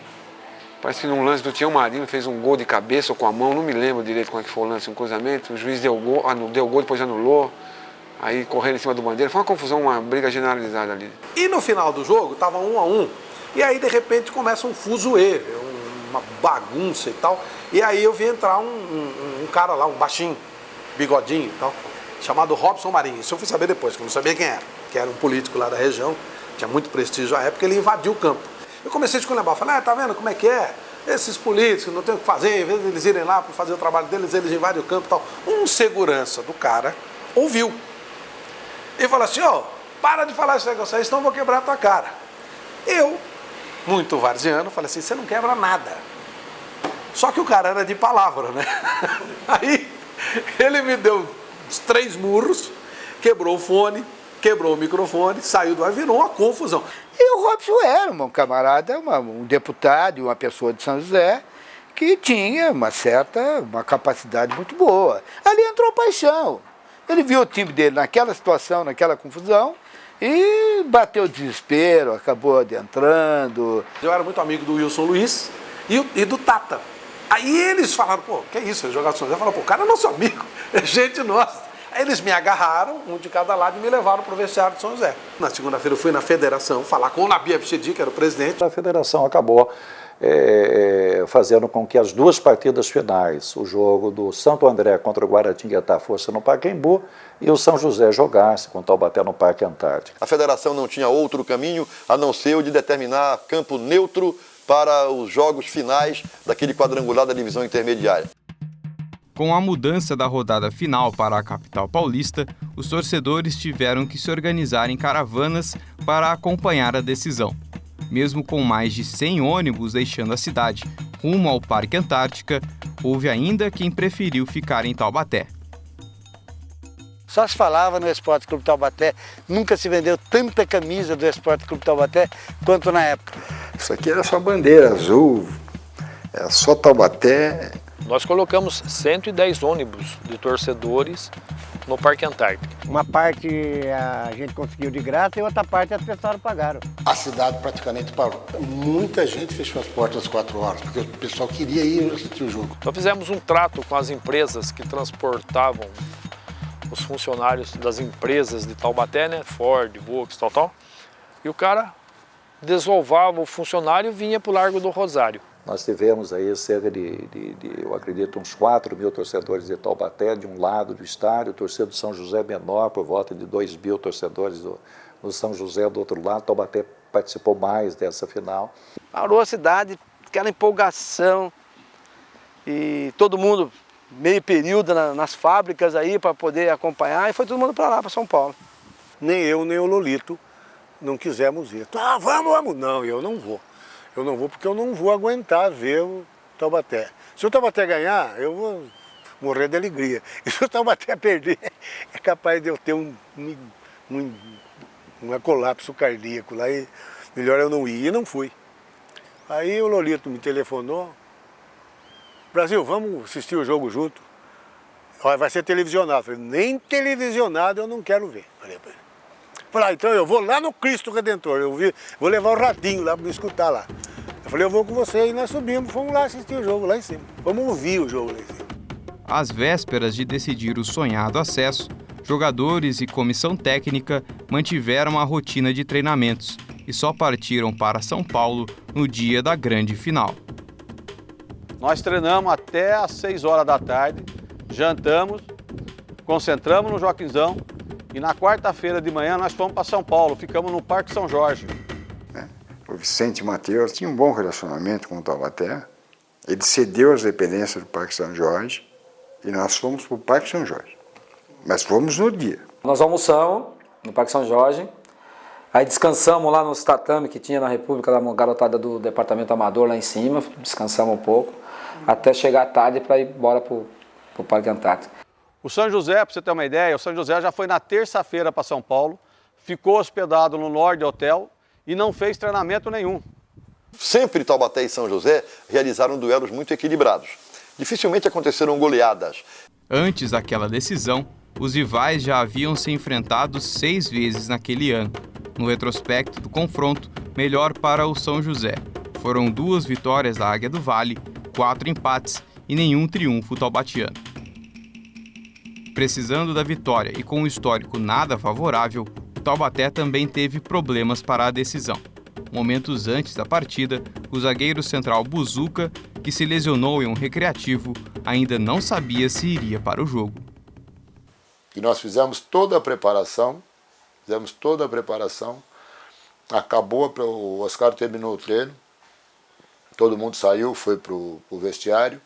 parece que num lance do Tião Marinho fez um gol de cabeça ou com a mão, não me lembro direito como é que foi o lance, um cruzamento, o juiz deu gol, depois anulou, aí correram em cima do Bandeira, foi uma confusão, uma briga generalizada ali. E no final do jogo tava 1-1, e aí de repente começa um fuzuê, uma bagunça e tal, e aí eu vi entrar um cara lá, um baixinho, bigodinho e tal, chamado Robson Marinho, isso eu fui saber depois, que eu não sabia quem era, que era um político lá da região, tinha muito prestígio à época, ele invadiu o campo. Eu comecei a esculhambar, falei, tá vendo como é que é? Esses políticos não tem o que fazer, em vez de eles irem lá para fazer o trabalho deles, eles invadem o campo e tal. Um segurança do cara ouviu e falou assim, para de falar esse negócio aí, senão eu vou quebrar a tua cara. Eu, muito varziano, falei assim, você não quebra nada. Só que o cara era de palavra, né? Aí ele me deu uns 3 murros, quebrou o fone, quebrou o microfone, saiu do ar, virou uma confusão. E o Robson era um camarada, um deputado, uma pessoa de São José, que tinha uma capacidade muito boa. Ali entrou paixão. Ele viu o time dele naquela situação, naquela confusão, e bateu o desespero, acabou adentrando. Eu era muito amigo do Wilson Luiz e do Tata. Aí eles falaram, pô, que isso, eles jogaram São José? Falaram, pô, o cara é nosso amigo, é gente nossa. Aí eles me agarraram, um de cada lado, e me levaram para o vestiário de São José. Na segunda-feira eu fui na federação falar com o Nabi Abichedi, que era o presidente. A federação acabou fazendo com que as 2 partidas finais, o jogo do Santo André contra o Guaratinguetá fosse no Pacaembu e o São José jogasse com o Taubaté no Parque Antártico. A federação não tinha outro caminho a não ser o de determinar campo neutro para os jogos finais daquele quadrangular da divisão intermediária. Com a mudança da rodada final para a capital paulista, os torcedores tiveram que se organizar em caravanas para acompanhar a decisão. Mesmo com mais de 100 ônibus deixando a cidade rumo ao Parque Antártica, houve ainda quem preferiu ficar em Taubaté. Só se falava no Esporte Clube Taubaté, nunca se vendeu tanta camisa do Esporte Clube Taubaté quanto na época. Isso aqui era só bandeira azul, era só Taubaté. Nós colocamos 110 ônibus de torcedores no Parque Antártico. Uma parte a gente conseguiu de graça e outra parte as pessoas pagaram. A cidade praticamente parou. Muita gente fechou as portas às 4 horas, porque o pessoal queria ir assistir o jogo. Nós fizemos um trato com as empresas que transportavam os funcionários das empresas de Taubaté, né? Ford, Volks, tal. E o cara desolvava o funcionário e vinha para o Largo do Rosário. Nós tivemos aí cerca de, eu acredito, uns 4.000 torcedores de Taubaté, de um lado do estádio, o torcedor do São José menor, por volta de 2.000 torcedores do São José do outro lado. Taubaté participou mais dessa final. Parou a cidade, aquela empolgação, e todo mundo, meio período nas fábricas aí para poder acompanhar, e foi todo mundo para lá, para São Paulo. Nem eu, nem o Lolito não quisemos ir. Ah, vamos. Não, eu não vou. Eu não vou porque eu não vou aguentar ver o Taubaté. Se o Taubaté ganhar, eu vou morrer de alegria. E se o Taubaté perder, é capaz de eu ter um colapso cardíaco lá. E melhor eu não ir. E não fui. Aí o Lolito me telefonou. Brasil, vamos assistir o jogo junto. Vai ser televisionado. Eu falei, nem televisionado eu não quero ver. Falei, então eu vou lá no Cristo Redentor, vou levar o radinho lá para me escutar lá. Eu falei, eu vou com você, e nós subimos, fomos lá assistir o jogo lá em cima. Vamos ouvir o jogo lá em cima. Às vésperas de decidir o sonhado acesso, jogadores e comissão técnica mantiveram a rotina de treinamentos e só partiram para São Paulo no dia da grande final. Nós treinamos até às 6 horas da tarde, jantamos, concentramos no Joaquinzão e na quarta-feira de manhã nós fomos para São Paulo, ficamos no Parque São Jorge. O Vicente Mateus tinha um bom relacionamento com o Taubaté, ele cedeu as dependências do Parque São Jorge e nós fomos para o Parque São Jorge, mas fomos no dia. Nós almoçamos no Parque São Jorge, aí descansamos lá nos tatame que tinha na República, da garotada do departamento amador lá em cima, descansamos um pouco, até chegar à tarde para ir embora para o Parque Antártico. O São José, para você ter uma ideia, o São José já foi na terça-feira para São Paulo, ficou hospedado no Lorde Hotel e não fez treinamento nenhum. Sempre Taubaté e São José realizaram duelos muito equilibrados. Dificilmente aconteceram goleadas. Antes daquela decisão, os rivais já haviam se enfrentado 6 vezes naquele ano. No retrospecto do confronto, melhor para o São José. Foram 2 vitórias da Águia do Vale, 4 empates e nenhum triunfo taubatiano. Precisando da vitória e com um histórico nada favorável, o Taubaté também teve problemas para a decisão. Momentos antes da partida, o zagueiro central Buzuca, que se lesionou em um recreativo, ainda não sabia se iria para o jogo. E nós fizemos toda a preparação, acabou, o Oscar terminou o treino, todo mundo saiu, foi para o vestiário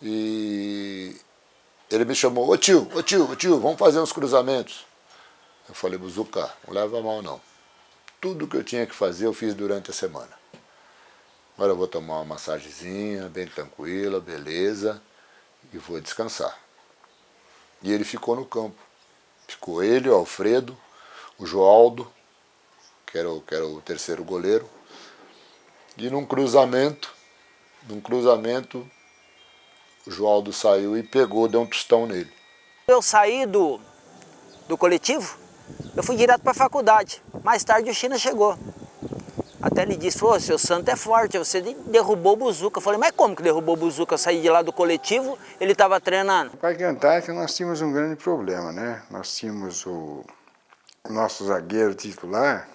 e ele me chamou, ô tio, vamos fazer uns cruzamentos. Eu falei, Buzuca, não leva a mal não. Tudo que eu tinha que fazer eu fiz durante a semana. Agora eu vou tomar uma massagenzinha, bem tranquila, beleza, e vou descansar. E ele ficou no campo. Ficou ele, o Alfredo, o Joaldo, que era o terceiro goleiro, e num cruzamento, o Joaldo saiu e pegou, deu um tostão nele. Eu saí do coletivo, eu fui direto para a faculdade. Mais tarde o China chegou. Até ele disse, ô, seu santo é forte, você derrubou o Buzuca. Eu falei, mas como que derrubou o Buzuca? Eu saí de lá do coletivo, ele estava treinando. No Parque Antártico nós tínhamos um grande problema, né? Nós tínhamos o nosso zagueiro titular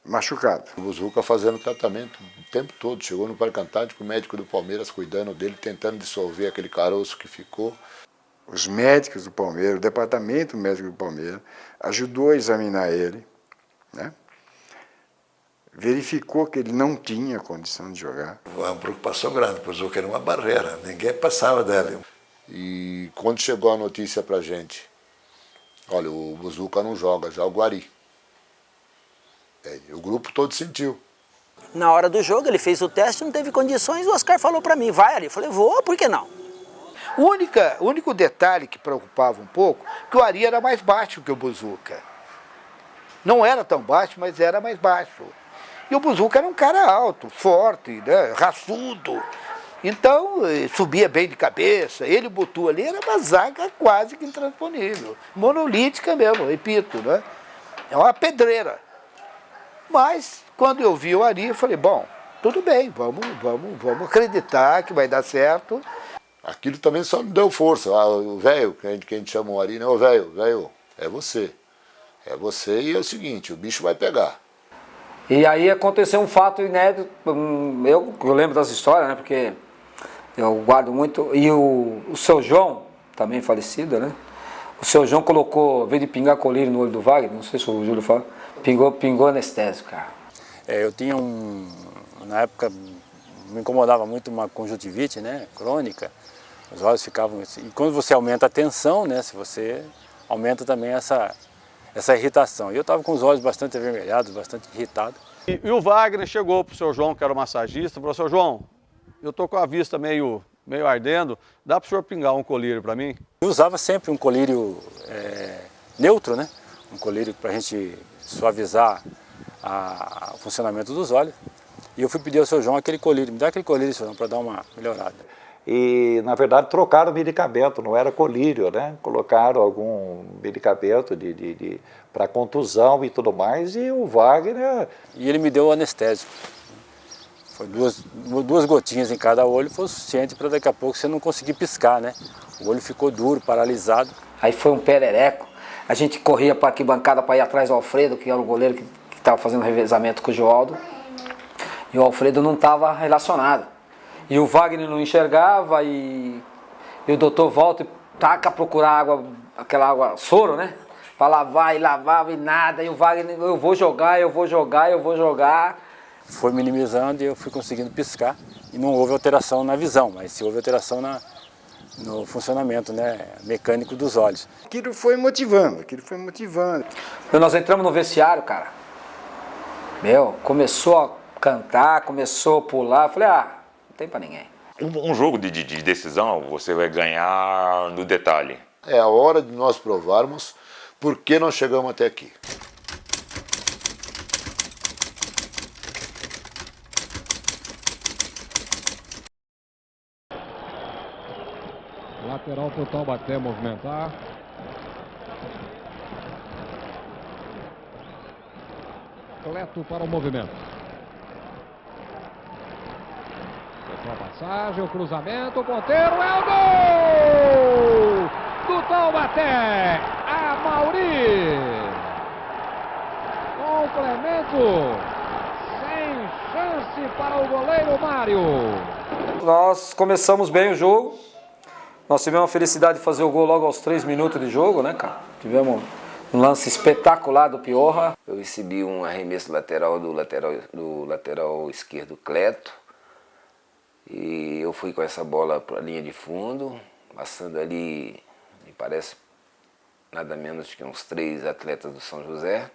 machucado. O Buzuca fazendo tratamento o tempo todo. Chegou no Parque Antártico, o médico do Palmeiras cuidando dele, tentando dissolver aquele caroço que ficou. Os médicos do Palmeiras, o departamento médico do Palmeiras, ajudou a examinar ele, né? Verificou que ele não tinha condição de jogar. Uma preocupação grande, pois o que era uma barreira, ninguém passava dele. E quando chegou a notícia pra gente, olha, o Buzuca não joga, já o Guari. O grupo todo sentiu. Na hora do jogo, ele fez o teste, não teve condições, o Oscar falou para mim, vai ali. Eu falei, vou, por que não? O único detalhe que preocupava um pouco, que o Ari era mais baixo que o Buzuca. Não era tão baixo, mas era mais baixo. E o Buzuca era um cara alto, forte, né, raçudo. Então, subia bem de cabeça. Ele e o Butu ali era uma zaga quase que intransponível. Monolítica mesmo, repito, né? É uma pedreira. Mas, quando eu vi o Ari, eu falei, bom, tudo bem, vamos acreditar que vai dar certo. Aquilo também só me deu força. O velho, que a gente chama o Ari, né? Ô velho, é você. É você e é o seguinte, o bicho vai pegar. E aí aconteceu um fato inédito, eu lembro das histórias, né, porque eu guardo muito, e o seu João, também falecido, né, o seu João colocou, veio de pingar colírio no olho do Wagner, não sei se o Júlio fala, pingou anestésico, cara. Eu tinha na época, me incomodava muito uma conjuntivite, né, crônica, os olhos ficavam, e quando você aumenta a tensão, né, se você aumenta também essa irritação. E eu estava com os olhos bastante avermelhados, bastante irritado. E o Wagner chegou para o seu João, que era o massagista, e falou, seu João, eu estou com a vista meio ardendo, dá para o senhor pingar um colírio para mim? Eu usava sempre um colírio neutro, né? Um colírio para a gente suavizar o funcionamento dos olhos. E eu fui pedir ao seu João aquele colírio, me dá aquele colírio, seu João, para dar uma melhorada. E, na verdade, trocaram o medicamento, não era colírio, né? Colocaram algum medicamento para contusão e tudo mais, e o Wagner... E ele me deu o anestésico. Foi duas gotinhas em cada olho, foi o suficiente para daqui a pouco você não conseguir piscar, né? O olho ficou duro, paralisado. Aí foi um perereco, a gente corria para arquibancada para ir atrás do Alfredo, que era o goleiro que estava fazendo revezamento com o Joaldo, e o Alfredo não estava relacionado. E o Wagner não enxergava e o doutor volta e taca a procurar água, aquela água soro, né? Para lavar e lavava e nada, e o Wagner, eu vou jogar. Foi minimizando e eu fui conseguindo piscar e não houve alteração na visão, mas se houve alteração no funcionamento, né, mecânico dos olhos. Aquilo foi motivando. Nós entramos no vestiário, cara. Começou a cantar, começou a pular, eu falei, não tem pra ninguém. Um jogo de decisão você vai ganhar no detalhe. É a hora de nós provarmos por que nós chegamos até aqui. Lateral para o Taubaté movimentar. Cleto para o movimento. Foi a passagem, o cruzamento, o ponteiro, é o gol do Taubaté. Amauri. Complemento. Sem chance para o goleiro Mário. Nós começamos bem o jogo. Nós tivemos a felicidade de fazer o gol logo aos 3 minutos de jogo, né, cara? Tivemos um lance espetacular do Piorra. Eu recebi um arremesso lateral do lateral esquerdo Cleto. E eu fui com essa bola para a linha de fundo, passando ali, me parece, nada menos que uns 3 atletas do São José.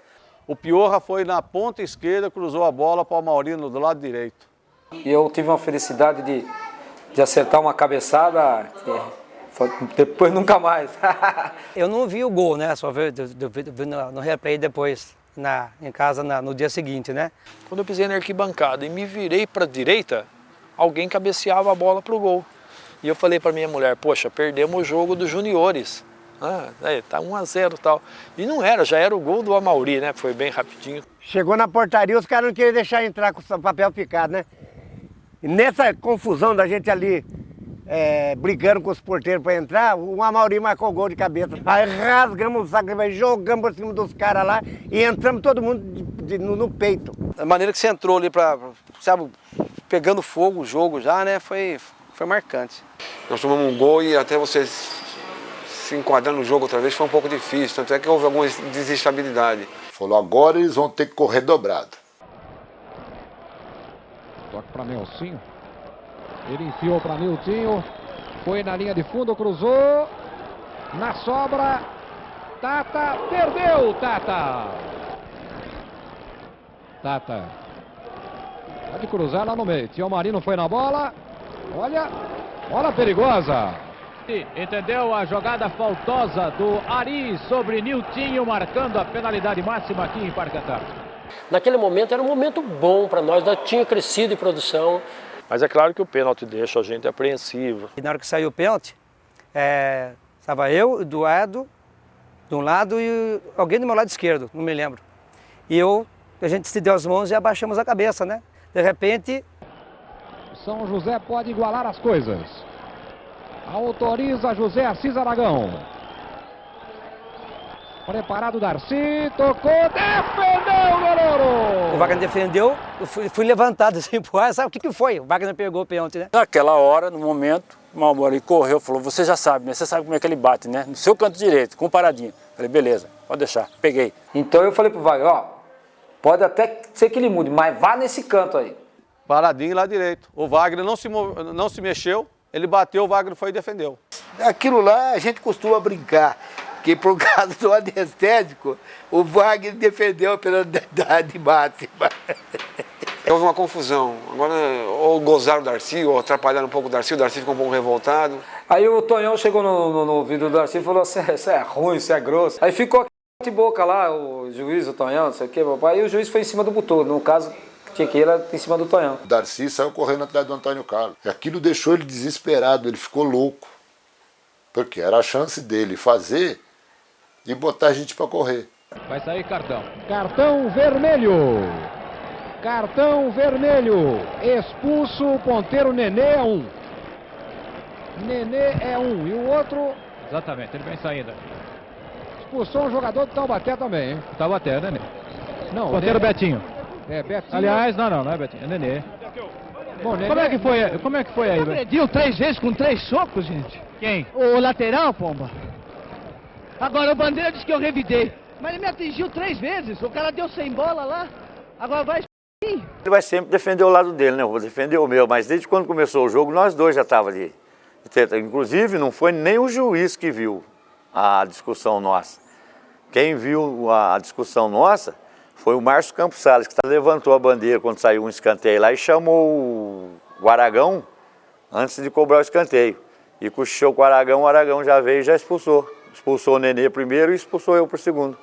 O Piorra foi na ponta esquerda, cruzou a bola para o Maurino do lado direito. E eu tive uma felicidade de acertar uma cabeçada que depois nunca mais. Eu não vi o gol, né? Só vi no replay depois, em casa, no dia seguinte, né? Quando eu pisei na arquibancada e me virei para a direita, alguém cabeceava a bola para o gol. E eu falei para minha mulher, poxa, perdemos o jogo dos juniores. Tá 1-0 e tal. E não era, já era o gol do Amauri, né? Foi bem rapidinho. Chegou na portaria, os caras não queriam deixar entrar com o papel picado, né? E nessa confusão da gente ali, brigando com os porteiros para entrar, o Amauri marcou o gol de cabeça. Aí rasgamos o saco, jogamos por cima dos caras lá e entramos todo mundo no peito. A maneira que você entrou ali, sabe, pegando fogo o jogo já, né, foi marcante. Nós tomamos um gol e até você se enquadrar no jogo outra vez foi um pouco difícil, tanto é que houve alguma desestabilidade. Falou, agora eles vão ter que correr dobrado. Toque para Nelsinho. Ele enfiou para Niltinho. Foi na linha de fundo, cruzou. Na sobra. Tata, perdeu Tata. Pode cruzar lá no meio. Tio Marino foi na bola. Olha, bola perigosa. Entendeu a jogada faltosa do Ari sobre Niltinho, marcando a penalidade máxima aqui em Parque Antártico. Naquele momento era um momento bom para nós tinha crescido em produção. Mas é claro que o pênalti deixa a gente apreensivo. E na hora que saiu o pênalti, estava eu, Eduardo, de um lado e alguém do meu lado esquerdo, não me lembro. E a gente se deu as mãos e abaixamos a cabeça, né? De repente... São José pode igualar as coisas. Autoriza José Assis Aragão. Preparado Darcy, tocou, defendeu o goleiro! O Wagner defendeu, eu fui levantado assim pro ar, sabe o que foi? O Wagner pegou o pênalti, né? Naquela hora, no momento, o Mauri correu, falou, você já sabe, né? Você sabe como é que ele bate, né? No seu canto direito, com paradinha. Falei, beleza, pode deixar, peguei. Então eu falei pro Wagner, pode até ser que ele mude, mas vá nesse canto aí. Paradinho lá direito. O Wagner não se mexeu, ele bateu, o Wagner foi e defendeu. Aquilo lá a gente costuma brincar, que por causa do anestésico, o Wagner defendeu a penalidade máxima. Houve uma confusão. Agora, ou gozaram o Darcy, ou atrapalharam um pouco o Darcy ficou um pouco revoltado. Aí o Tonhão chegou no ouvido do Darcy e falou, isso é ruim, isso é grosso. Aí ficou de boca lá, o juiz, o Tonhão, não sei o quê, papai. E o juiz foi em cima do botão, no caso, tinha que ir lá em cima do Tonhão. O Darcy saiu correndo atrás do Antônio Carlos. E aquilo deixou ele desesperado, ele ficou louco. Porque era a chance dele fazer e botar a gente para correr. Vai sair cartão. Cartão vermelho. Cartão vermelho. Expulso o ponteiro Nenê é 1. Nenê é 1. E o outro... Exatamente, ele vem saindo. Expulsou um jogador do Taubaté também, hein? Taubaté, Nenê. Não, Ponteiro Betinho. É, Betinho. Aliás, não é Betinho, é Nenê. Bom, Nenê... Como é que foi aí? Agrediu 3 vezes com 3 socos, gente. Quem? O lateral, pomba. Agora o Bandeira disse que eu revidei. Mas ele me atingiu 3 vezes. O cara deu sem bola lá. Agora vai... Ele vai sempre defender o lado dele, né? Eu vou defender o meu. Mas desde quando começou o jogo, nós dois já estávamos ali. Inclusive, não foi nem o juiz que viu a discussão nossa. Quem viu a discussão nossa foi o Márcio Campos Salles, que levantou a bandeira quando saiu um escanteio lá e chamou o Aragão antes de cobrar o escanteio. E cochichou com o Aragão já veio e já expulsou. Expulsou o Nenê primeiro e expulsou eu por segundo.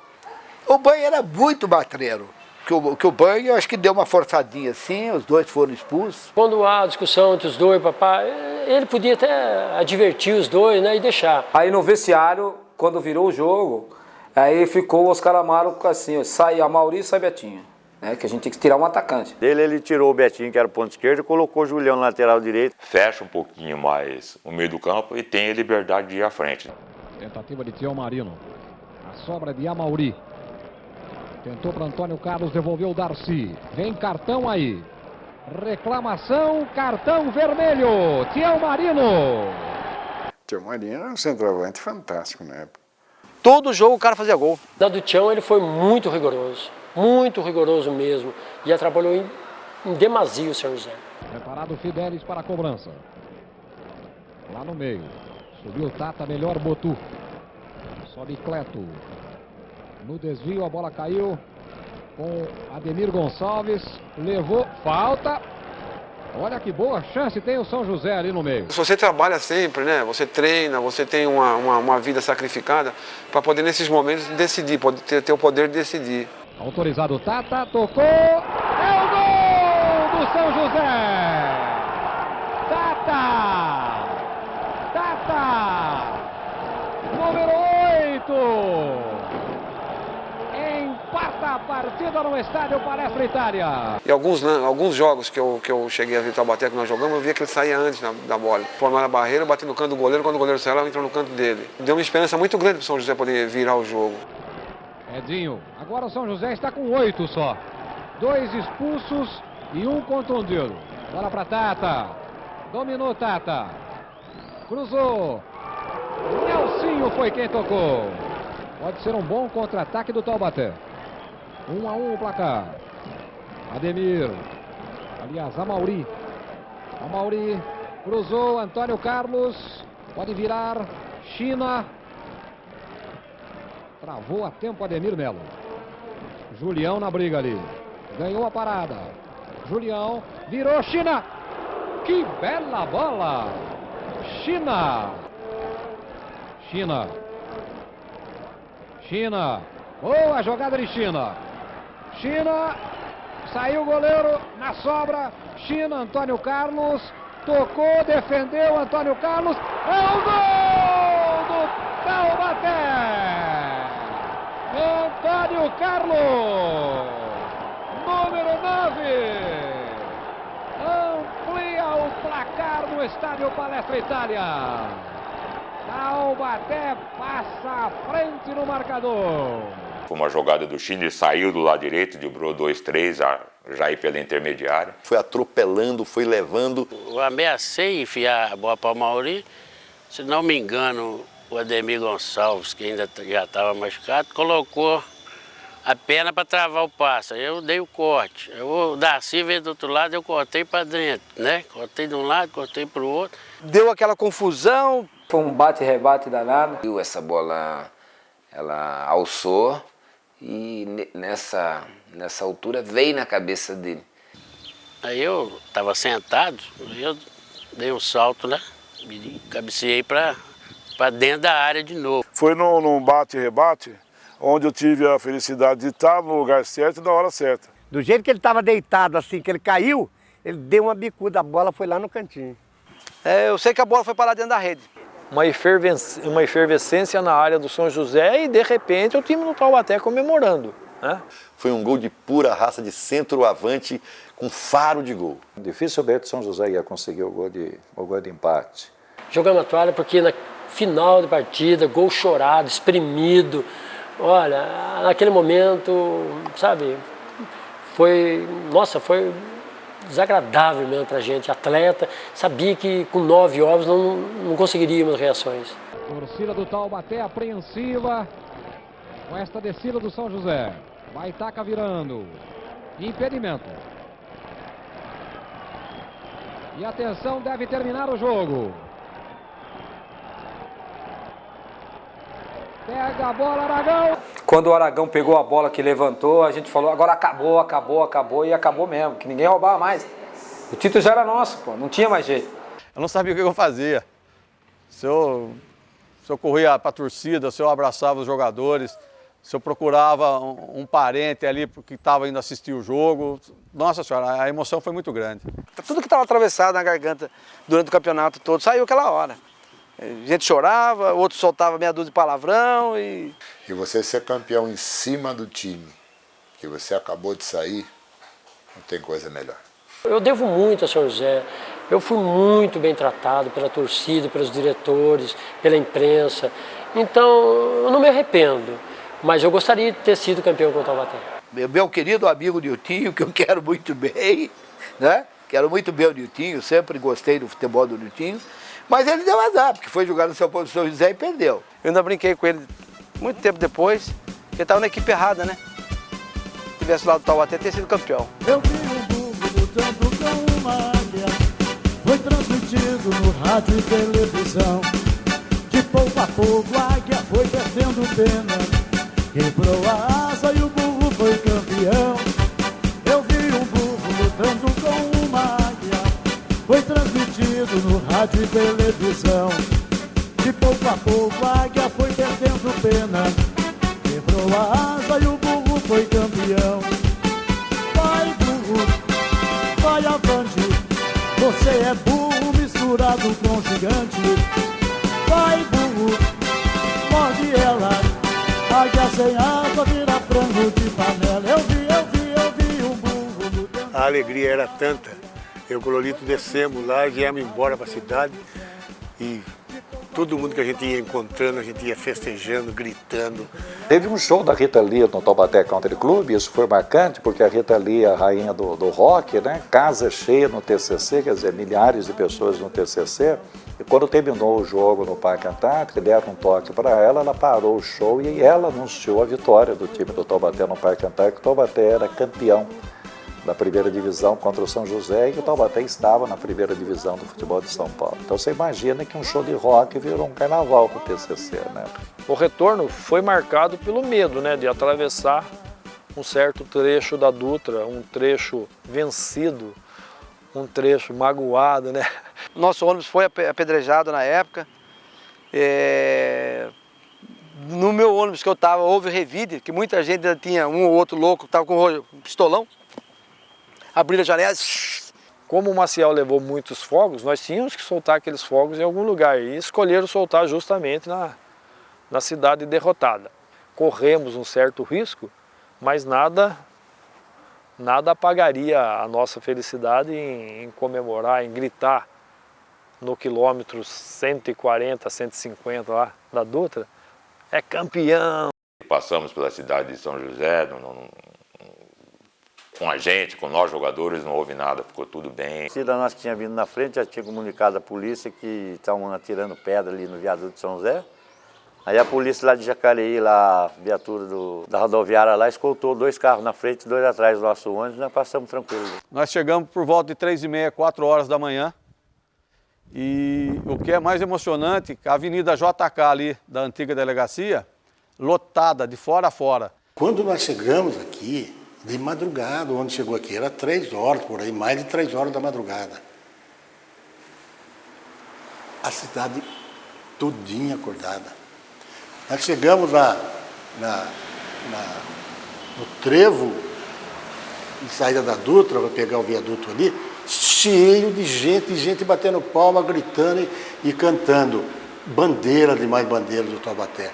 O Banha era muito matreiro. Que o Banha, eu acho que deu uma forçadinha assim, os dois foram expulsos. Quando há discussão entre os dois, papai, ele podia até advertir os dois, né, e deixar. Aí no vestiário, quando virou o jogo, aí ficou o Oscar Amaro assim, ó, sai Amauri e sai Betinho. Né, que a gente tinha que tirar um atacante. Ele tirou o Betinho, que era o ponto esquerdo, e colocou o Julião na lateral direito. Fecha um pouquinho mais o meio do campo e tem a liberdade de ir à frente. Tentativa de Tião Marino. A sobra de Amauri. Tentou para Antônio Carlos, devolveu o Darcy. Vem cartão aí. Reclamação, cartão vermelho. Tião Marino. Tião Marino era um centroavante fantástico na época. Todo jogo o cara fazia gol. Da do Tião ele foi muito rigoroso mesmo. E atrapalhou em demasia o São José. Preparado o Fidelis para a cobrança. Lá no meio. Subiu o Tata, melhor Botu. Sobe Cleto. No desvio a bola caiu com Ademir Gonçalves. Levou, falta. Olha que boa chance tem o São José ali no meio. Se você trabalha sempre, né? Você treina, você tem uma vida sacrificada para poder nesses momentos decidir, ter o poder de decidir. Autorizado o Tata, tocou. É o gol do São José. Tata. Número 8. Empata a partida no estádio Palestra Itália. E alguns jogos que eu cheguei a ver Taubaté, que nós jogamos, eu via que ele saía antes da bola. Formaram a barreira, batendo no canto do goleiro, quando o goleiro saiu, ela entrou no canto dele. Deu uma esperança muito grande para o São José poder virar o jogo. Edinho, agora o São José está com 8 só. 2 expulsos e 1 contundido. Bola para Tata. Dominou Tata. Cruzou. Nelsinho foi quem tocou. Pode ser um bom contra-ataque do Taubaté. 1-1 o placar. Ademir. Aliás, Amauri. Amauri cruzou. Antônio Carlos. Pode virar. China. Travou a tempo Ademir Melo. Julião na briga ali. Ganhou a parada. Julião. Virou China. Que bela bola. China. Boa jogada de China. Saiu o goleiro na sobra. China, Antônio Carlos. Tocou, defendeu Antônio Carlos. É o gol do Taubaté. Antônio Carlos. Número 9. Amplia o placar no estádio Palestra Itália. Taubaté passa à frente no marcador. Foi uma jogada do Chile, saiu do lado direito, driblou 2-3, já ir pela intermediária. Foi atropelando, foi levando. Eu ameacei enfiar a bola para o Amauri. Se não me engano, o Ademir Gonçalves, que ainda já estava machucado, colocou a perna para travar o passe. Eu dei o corte. O Darcy veio do outro lado, eu cortei para dentro, né? Cortei de um lado, cortei para o outro. Deu aquela confusão. Foi um bate-rebate danado. Essa bola, ela alçou e nessa altura veio na cabeça dele. Aí eu estava sentado, eu dei um salto lá, me cabeceei para dentro da área de novo. Foi num bate-rebate, onde eu tive a felicidade de estar no lugar certo e na hora certa. Do jeito que ele estava deitado assim, que ele caiu, ele deu uma bicuda, a bola foi lá no cantinho. Eu sei que a bola foi parar dentro da rede. Uma efervescência na área do São José e, de repente, o time do Taubaté comemorando. Né? Foi um gol de pura raça de centroavante com faro de gol. Dificilmente o São José ia conseguir o gol de empate. Jogamos a toalha porque na final de partida, gol chorado, espremido. Olha, naquele momento, sabe, foi desagradável mesmo pra gente. Atleta, sabia que com 9 ovos não conseguiríamos reações. Torcida do Taubaté apreensiva com esta descida do São José. Baitaca virando. Impedimento. E atenção, deve terminar o jogo. Pega a bola, Aragão. Quando o Aragão pegou a bola que levantou, a gente falou, agora acabou, e acabou mesmo, que ninguém roubava mais. O título já era nosso, pô, não tinha mais jeito. Eu não sabia o que eu fazia. Se eu corria para a torcida, se eu abraçava os jogadores, se eu procurava um parente ali que estava indo assistir o jogo. Nossa senhora, a emoção foi muito grande. Tudo que estava atravessado na garganta durante o campeonato todo saiu aquela hora. A gente chorava, outro soltava meia dúzia de palavrão e... E você ser campeão em cima do time, que você acabou de sair, não tem coisa melhor. Eu devo muito a São José. Eu fui muito bem tratado pela torcida, pelos diretores, pela imprensa. Então, eu não me arrependo. Mas eu gostaria de ter sido campeão com o Taubaté. Meu querido amigo Niltinho, que eu quero muito bem, né? Quero muito bem o Niltinho, sempre gostei do futebol do Niltinho. Mas ele deu azar, porque foi jogar no São José e perdeu. Eu ainda brinquei com ele muito tempo depois, ele estava na equipe errada, né? Se tivesse lá do Taubaté, ter sido campeão. Eu vi um burro lutando com uma águia, foi transmitido no rádio e televisão. De pouco a pouco a águia foi perdendo pena, quebrou a asa e o burro foi campeão. Eu vi um burro lutando com uma águia, foi transmitido no rádio e televisão. De pouco a pouco a águia foi perdendo pena, quebrou a asa e o burro foi campeão. Vai burro, vai avante, você é burro misturado com gigante. Vai burro, morde ela, águia sem asa vira frango de panela. Eu vi um burro lutando. A alegria era tanta. Eu e o Lolito descemos lá, viemos embora para a cidade e todo mundo que a gente ia encontrando, a gente ia festejando, gritando. Teve um show da Rita Lee no Taubaté Country Club, isso foi marcante porque a Rita Lee é a rainha do rock, né? Casa cheia no TCC, quer dizer, milhares de pessoas no TCC. E quando terminou o jogo no Parque Antártica, deram um toque para ela parou o show e ela anunciou a vitória do time do Taubaté no Parque Antártica. O Taubaté era campeão da primeira divisão contra o São José e o Taubaté estava na primeira divisão do futebol de São Paulo. Então você imagina que um show de rock virou um carnaval para o TCC, né? O retorno foi marcado pelo medo, né, de atravessar um certo trecho da Dutra, um trecho vencido, um trecho magoado, né? Nosso ônibus foi apedrejado na época. No meu ônibus que eu estava, houve revide, que muita gente ainda tinha um ou outro louco que estava com um pistolão. Abriram a janela. Como o Maciel levou muitos fogos, nós tínhamos que soltar aqueles fogos em algum lugar e escolheram soltar justamente na cidade derrotada. Corremos um certo risco, mas nada apagaria a nossa felicidade em comemorar, em gritar no quilômetro 140, 150 lá da Dutra, é campeão! Passamos pela cidade de São José, com a gente, com nós jogadores, não houve nada, ficou tudo bem. A torcida nossa que tinha vindo na frente já tinha comunicado à polícia que estavam atirando pedra ali no viaduto de São José. Aí a polícia lá de Jacareí, lá, a viatura da rodoviária lá, escoltou 2 carros na frente e 2 atrás do nosso ônibus, nós passamos tranquilo. Nós chegamos por volta de 3h30, 4 horas da manhã. E o que é mais emocionante, a Avenida JK ali, da antiga delegacia, lotada de fora a fora. Quando nós chegamos aqui, de madrugada, onde chegou aqui, era 3 horas por aí, mais de 3 horas da madrugada. A cidade todinha acordada. Nós chegamos lá no trevo, de saída da Dutra, para pegar o viaduto ali, cheio de gente batendo palma, gritando e cantando. Bandeira de mais bandeiras do Taubaté.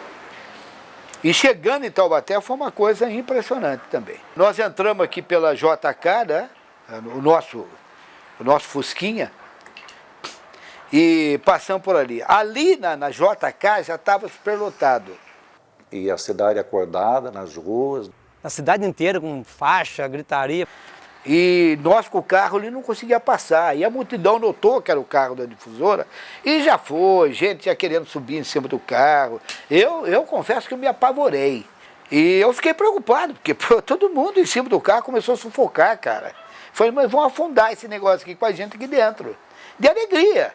E chegando em Taubaté foi uma coisa impressionante também. Nós entramos aqui pela JK, né? o nosso Fusquinha, e passamos por ali. Ali na JK já estava superlotado. E a cidade acordada nas ruas. A cidade inteira com faixa, gritaria. E nós com o carro ali não conseguia passar. E a multidão notou que era o carro da difusora e já foi, gente já querendo subir em cima do carro. Eu confesso que eu me apavorei. E eu fiquei preocupado, porque todo mundo em cima do carro começou a sufocar, cara. Falei, mas vão afundar esse negócio aqui com a gente aqui dentro. De alegria,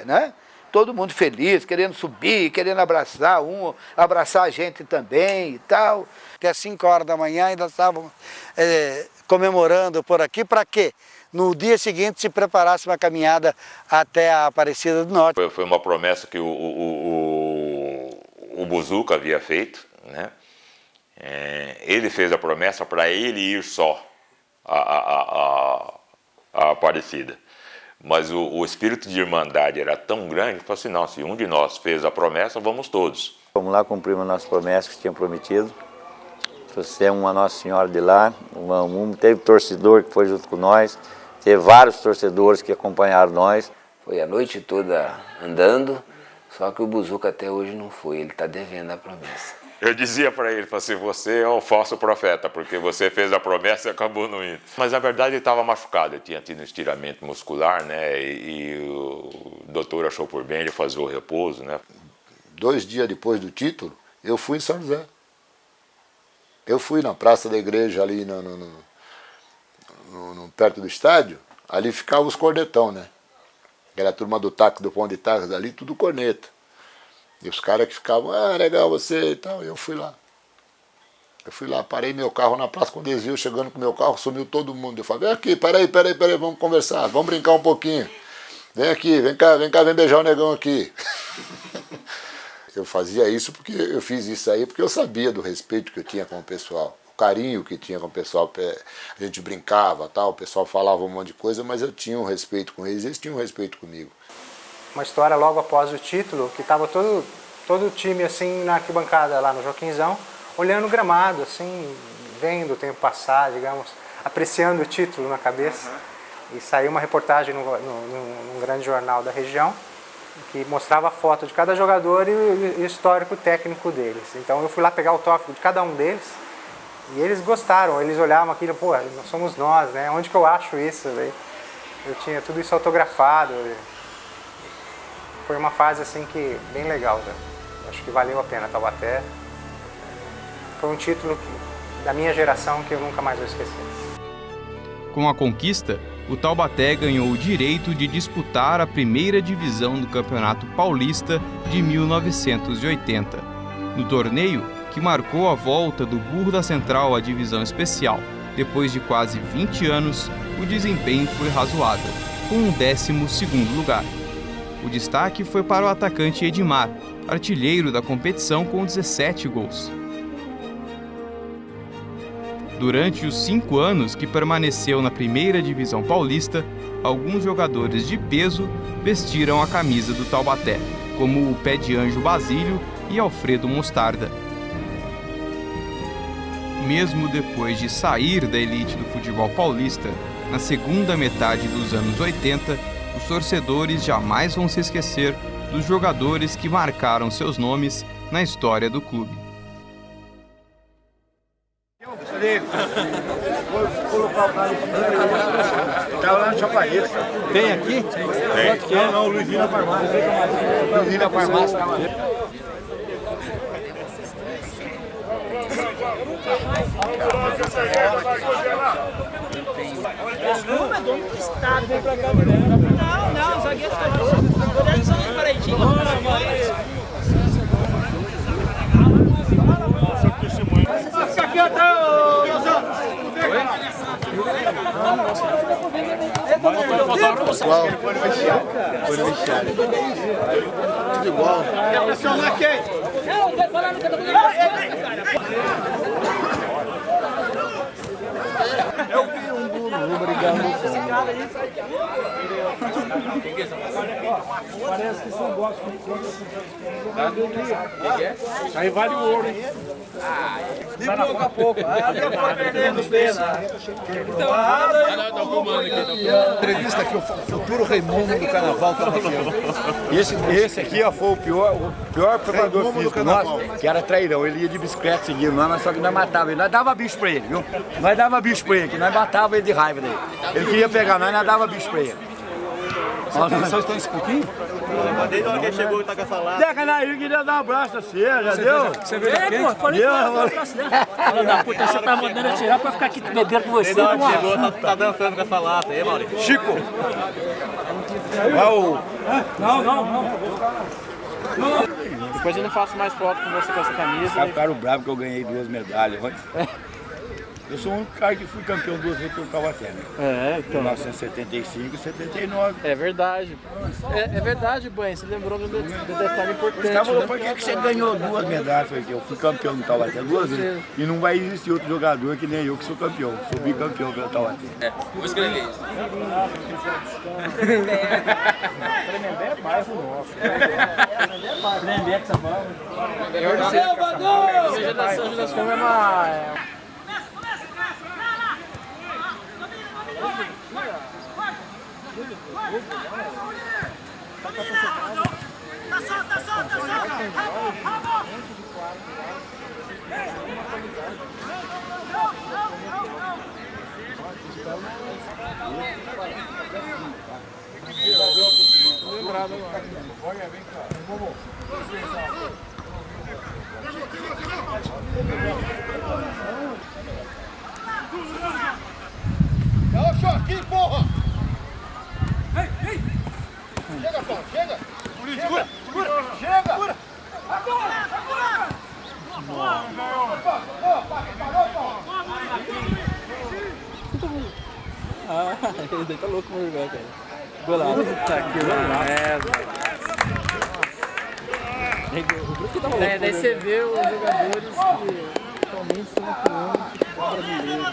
né? Todo mundo feliz, querendo subir, querendo abraçar a gente também e tal. Até 5 horas da manhã ainda estavam comemorando por aqui, para quê? No dia seguinte se preparasse uma caminhada até a Aparecida do Norte. Foi uma promessa que o Buzuca havia feito, né? Ele fez a promessa para ele ir só a Aparecida. Mas o espírito de irmandade era tão grande que falou assim, não, se um de nós fez a promessa, vamos todos. Vamos lá, cumprimos a nossa promessa que tínhamos prometido. Trouxemos uma Nossa Senhora de lá, teve torcedor que foi junto com nós, teve vários torcedores que acompanharam nós. Foi a noite toda andando, só que o Buzuca até hoje não foi, ele está devendo a promessa. Eu dizia para ele, assim, você é o falso profeta, porque você fez a promessa e acabou não indo. Mas na verdade ele estava machucado, ele tinha tido um estiramento muscular, né? E o doutor achou por bem ele fazer o repouso, né? 2 dias depois do título, eu fui em São José. Eu fui na Praça da Igreja, ali perto do estádio, ali ficavam os cornetão, né? Era a turma do táxi, do pão de táxi ali, tudo corneta. E os caras que ficavam, legal você e tal, eu fui lá. Parei meu carro na praça, quando eles viram chegando com meu carro, sumiu todo mundo. Eu falei, vem aqui, peraí, vamos conversar, vamos brincar um pouquinho. Vem aqui, vem cá, vem beijar o negão aqui. Eu fazia isso porque eu fiz isso aí porque eu sabia do respeito que eu tinha com o pessoal, o carinho que tinha com o pessoal. A gente brincava, tal, o pessoal falava um monte de coisa, mas eu tinha um respeito com eles tinham um respeito comigo. Uma história logo após o título, que estava todo o time assim na arquibancada lá no Joaquinzão, olhando o gramado, assim, vendo o tempo passar, digamos, apreciando o título na cabeça. E saiu uma reportagem num grande jornal da região, que mostrava a foto de cada jogador e o histórico técnico deles. Então eu fui lá pegar o autógrafo de cada um deles e eles gostaram, eles olhavam aquilo, pô, somos nós, né? Onde que eu acho isso? Eu tinha tudo isso autografado. Foi uma fase assim que bem legal, né? Acho que valeu a pena Taubaté. Foi um título da minha geração que eu nunca mais vou esquecer. Com a conquista, o Taubaté ganhou o direito de disputar a primeira divisão do Campeonato Paulista de 1980. No torneio, que marcou a volta do Burro da Central à divisão especial, depois de quase 20 anos, o desempenho foi razoável, com um 12º lugar. O destaque foi para o atacante Edmar, artilheiro da competição com 17 gols. Durante os 5 anos que permaneceu na primeira divisão paulista, alguns jogadores de peso vestiram a camisa do Taubaté, como o Pé de Anjo Basílio e Alfredo Mostarda. Mesmo depois de sair da elite do futebol paulista, na segunda metade dos anos 80, os torcedores jamais vão se esquecer dos jogadores que marcaram seus nomes na história do clube. Estava lá no Chapaíça. Tem aqui? Tem. Não, o Luizinho da farmácia. Luizinho da farmácia. Não, zagueiro está paredinho. Fica aqui atrás, Qual? Foi no vestiário. Tudo igual. Quer pressionar quem? Vai falar no canto do negócio, cara. Eu vi um Guru brigando com esse cara aí. Parece que são bons com aí vale o ouro, hein? De pouco a pouco. Vai perdendo pena. Entrevista aqui, o futuro Raimundo do Carnaval estava aqui. Esse aqui ó, foi o pior preparador físico nosso, que era trairão. Ele ia de bicicleta seguindo nós, mas só que nós matava ele. Nós dava bicho pra ele, viu? Nós dava bicho pra ele, que nós matava ele de raiva dele. Ele queria pegar nós dava bicho pra ele. Vocês têm esse pouquinho? Desde a hora que ele chegou, tá com essa lata. Deca aí, queria dar um abraço a você, já deu? Você veio daqui? Pô, falei com o abraço dela. Fala da puta, você tá mandando eu tirar pra ficar aqui bebendo com você. Desde a hora que chegou, tá dançando com essa lata aí, Maurício. Chico! Não. Depois eu não faço mais foto com você com essa camisa. Ficaram bravos que eu ganhei 2 medalhas. Eu sou o único cara que fui campeão 2 vezes pelo Taubaté, né? Então. 1975 e 79. É verdade. É verdade, Banho. Você lembrou do detalhe importante. Os caras falaram, né? por que você ganhou 2 medalhas? Eu falei que eu fui campeão do Taubaté 2 vezes. E não vai existir outro jogador que nem eu que sou campeão. Sou bicampeão pelo Taubaté. Vou escrever isso. Tremembé é bairro nosso. Tremembé é que São Paulo. Salvador! Geração das Câmeras. É o choquinho, porra! Ei! Chega, Paulo, chega! Segura! Chega! Agora! Ele daí tá louco pra jogar, cara. Golaço. Tá que merda. Daí você vê os jogadores que atualmente estão atuando no futebol brasileiro.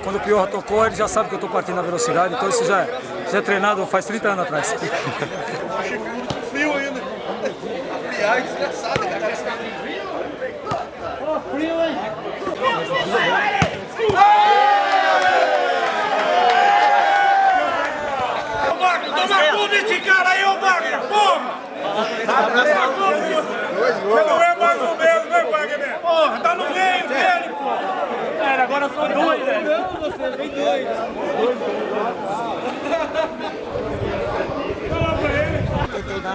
Quando o Pior tocou, ele já sabe que eu estou partindo na velocidade, então isso já é treinado faz 30 anos atrás. Frio ainda. Viagem desgraçada, cara. Frio, hein? Toma tudo esse cara aí, ô Wagner, porra! Você não é mais ou menos, né, Wagner? Porra, tá no meio dele, porra! Cara, agora são 2, velho. Não, você vem 2.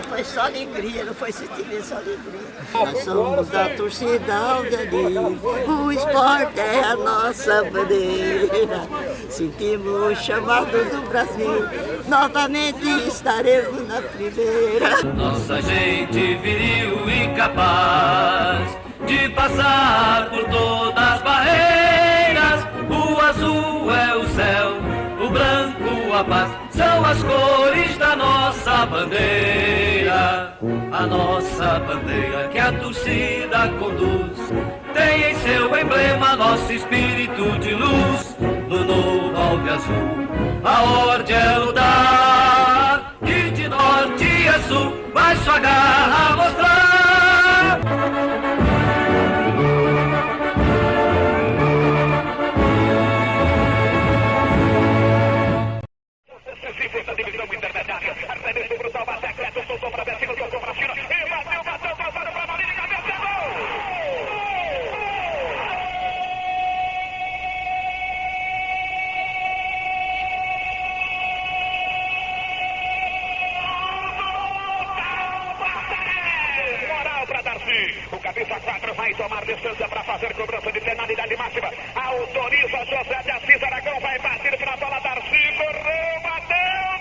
Foi só alegria, não foi sentimento, só alegria. Nós somos da torcida Algarve, o esporte é a nossa bandeira. Sentimos o chamado do Brasil, novamente estaremos na primeira. Nossa gente viril e capaz de passar por todas as barreiras. O azul é o céu, o branco a paz, são as cores da nossa bandeira. A nossa bandeira que a torcida conduz tem em seu emblema nosso espírito de luz. No novo alve azul a ordem é lutar, e de norte a sul vai sua garra mostrar. Da divisão intermediária, arremesso pro Taubaté, Cleto soltou pra Betinho, tocou pra China, e bateu, passado pra Marília, cabeça, gol! Moral pra Darcy, o camisa 4 vai tomar distância pra fazer cobrança de penalidade máxima, autoriza José de Assis Aragão, vai bater pra bola, Darcy, correu, bateu!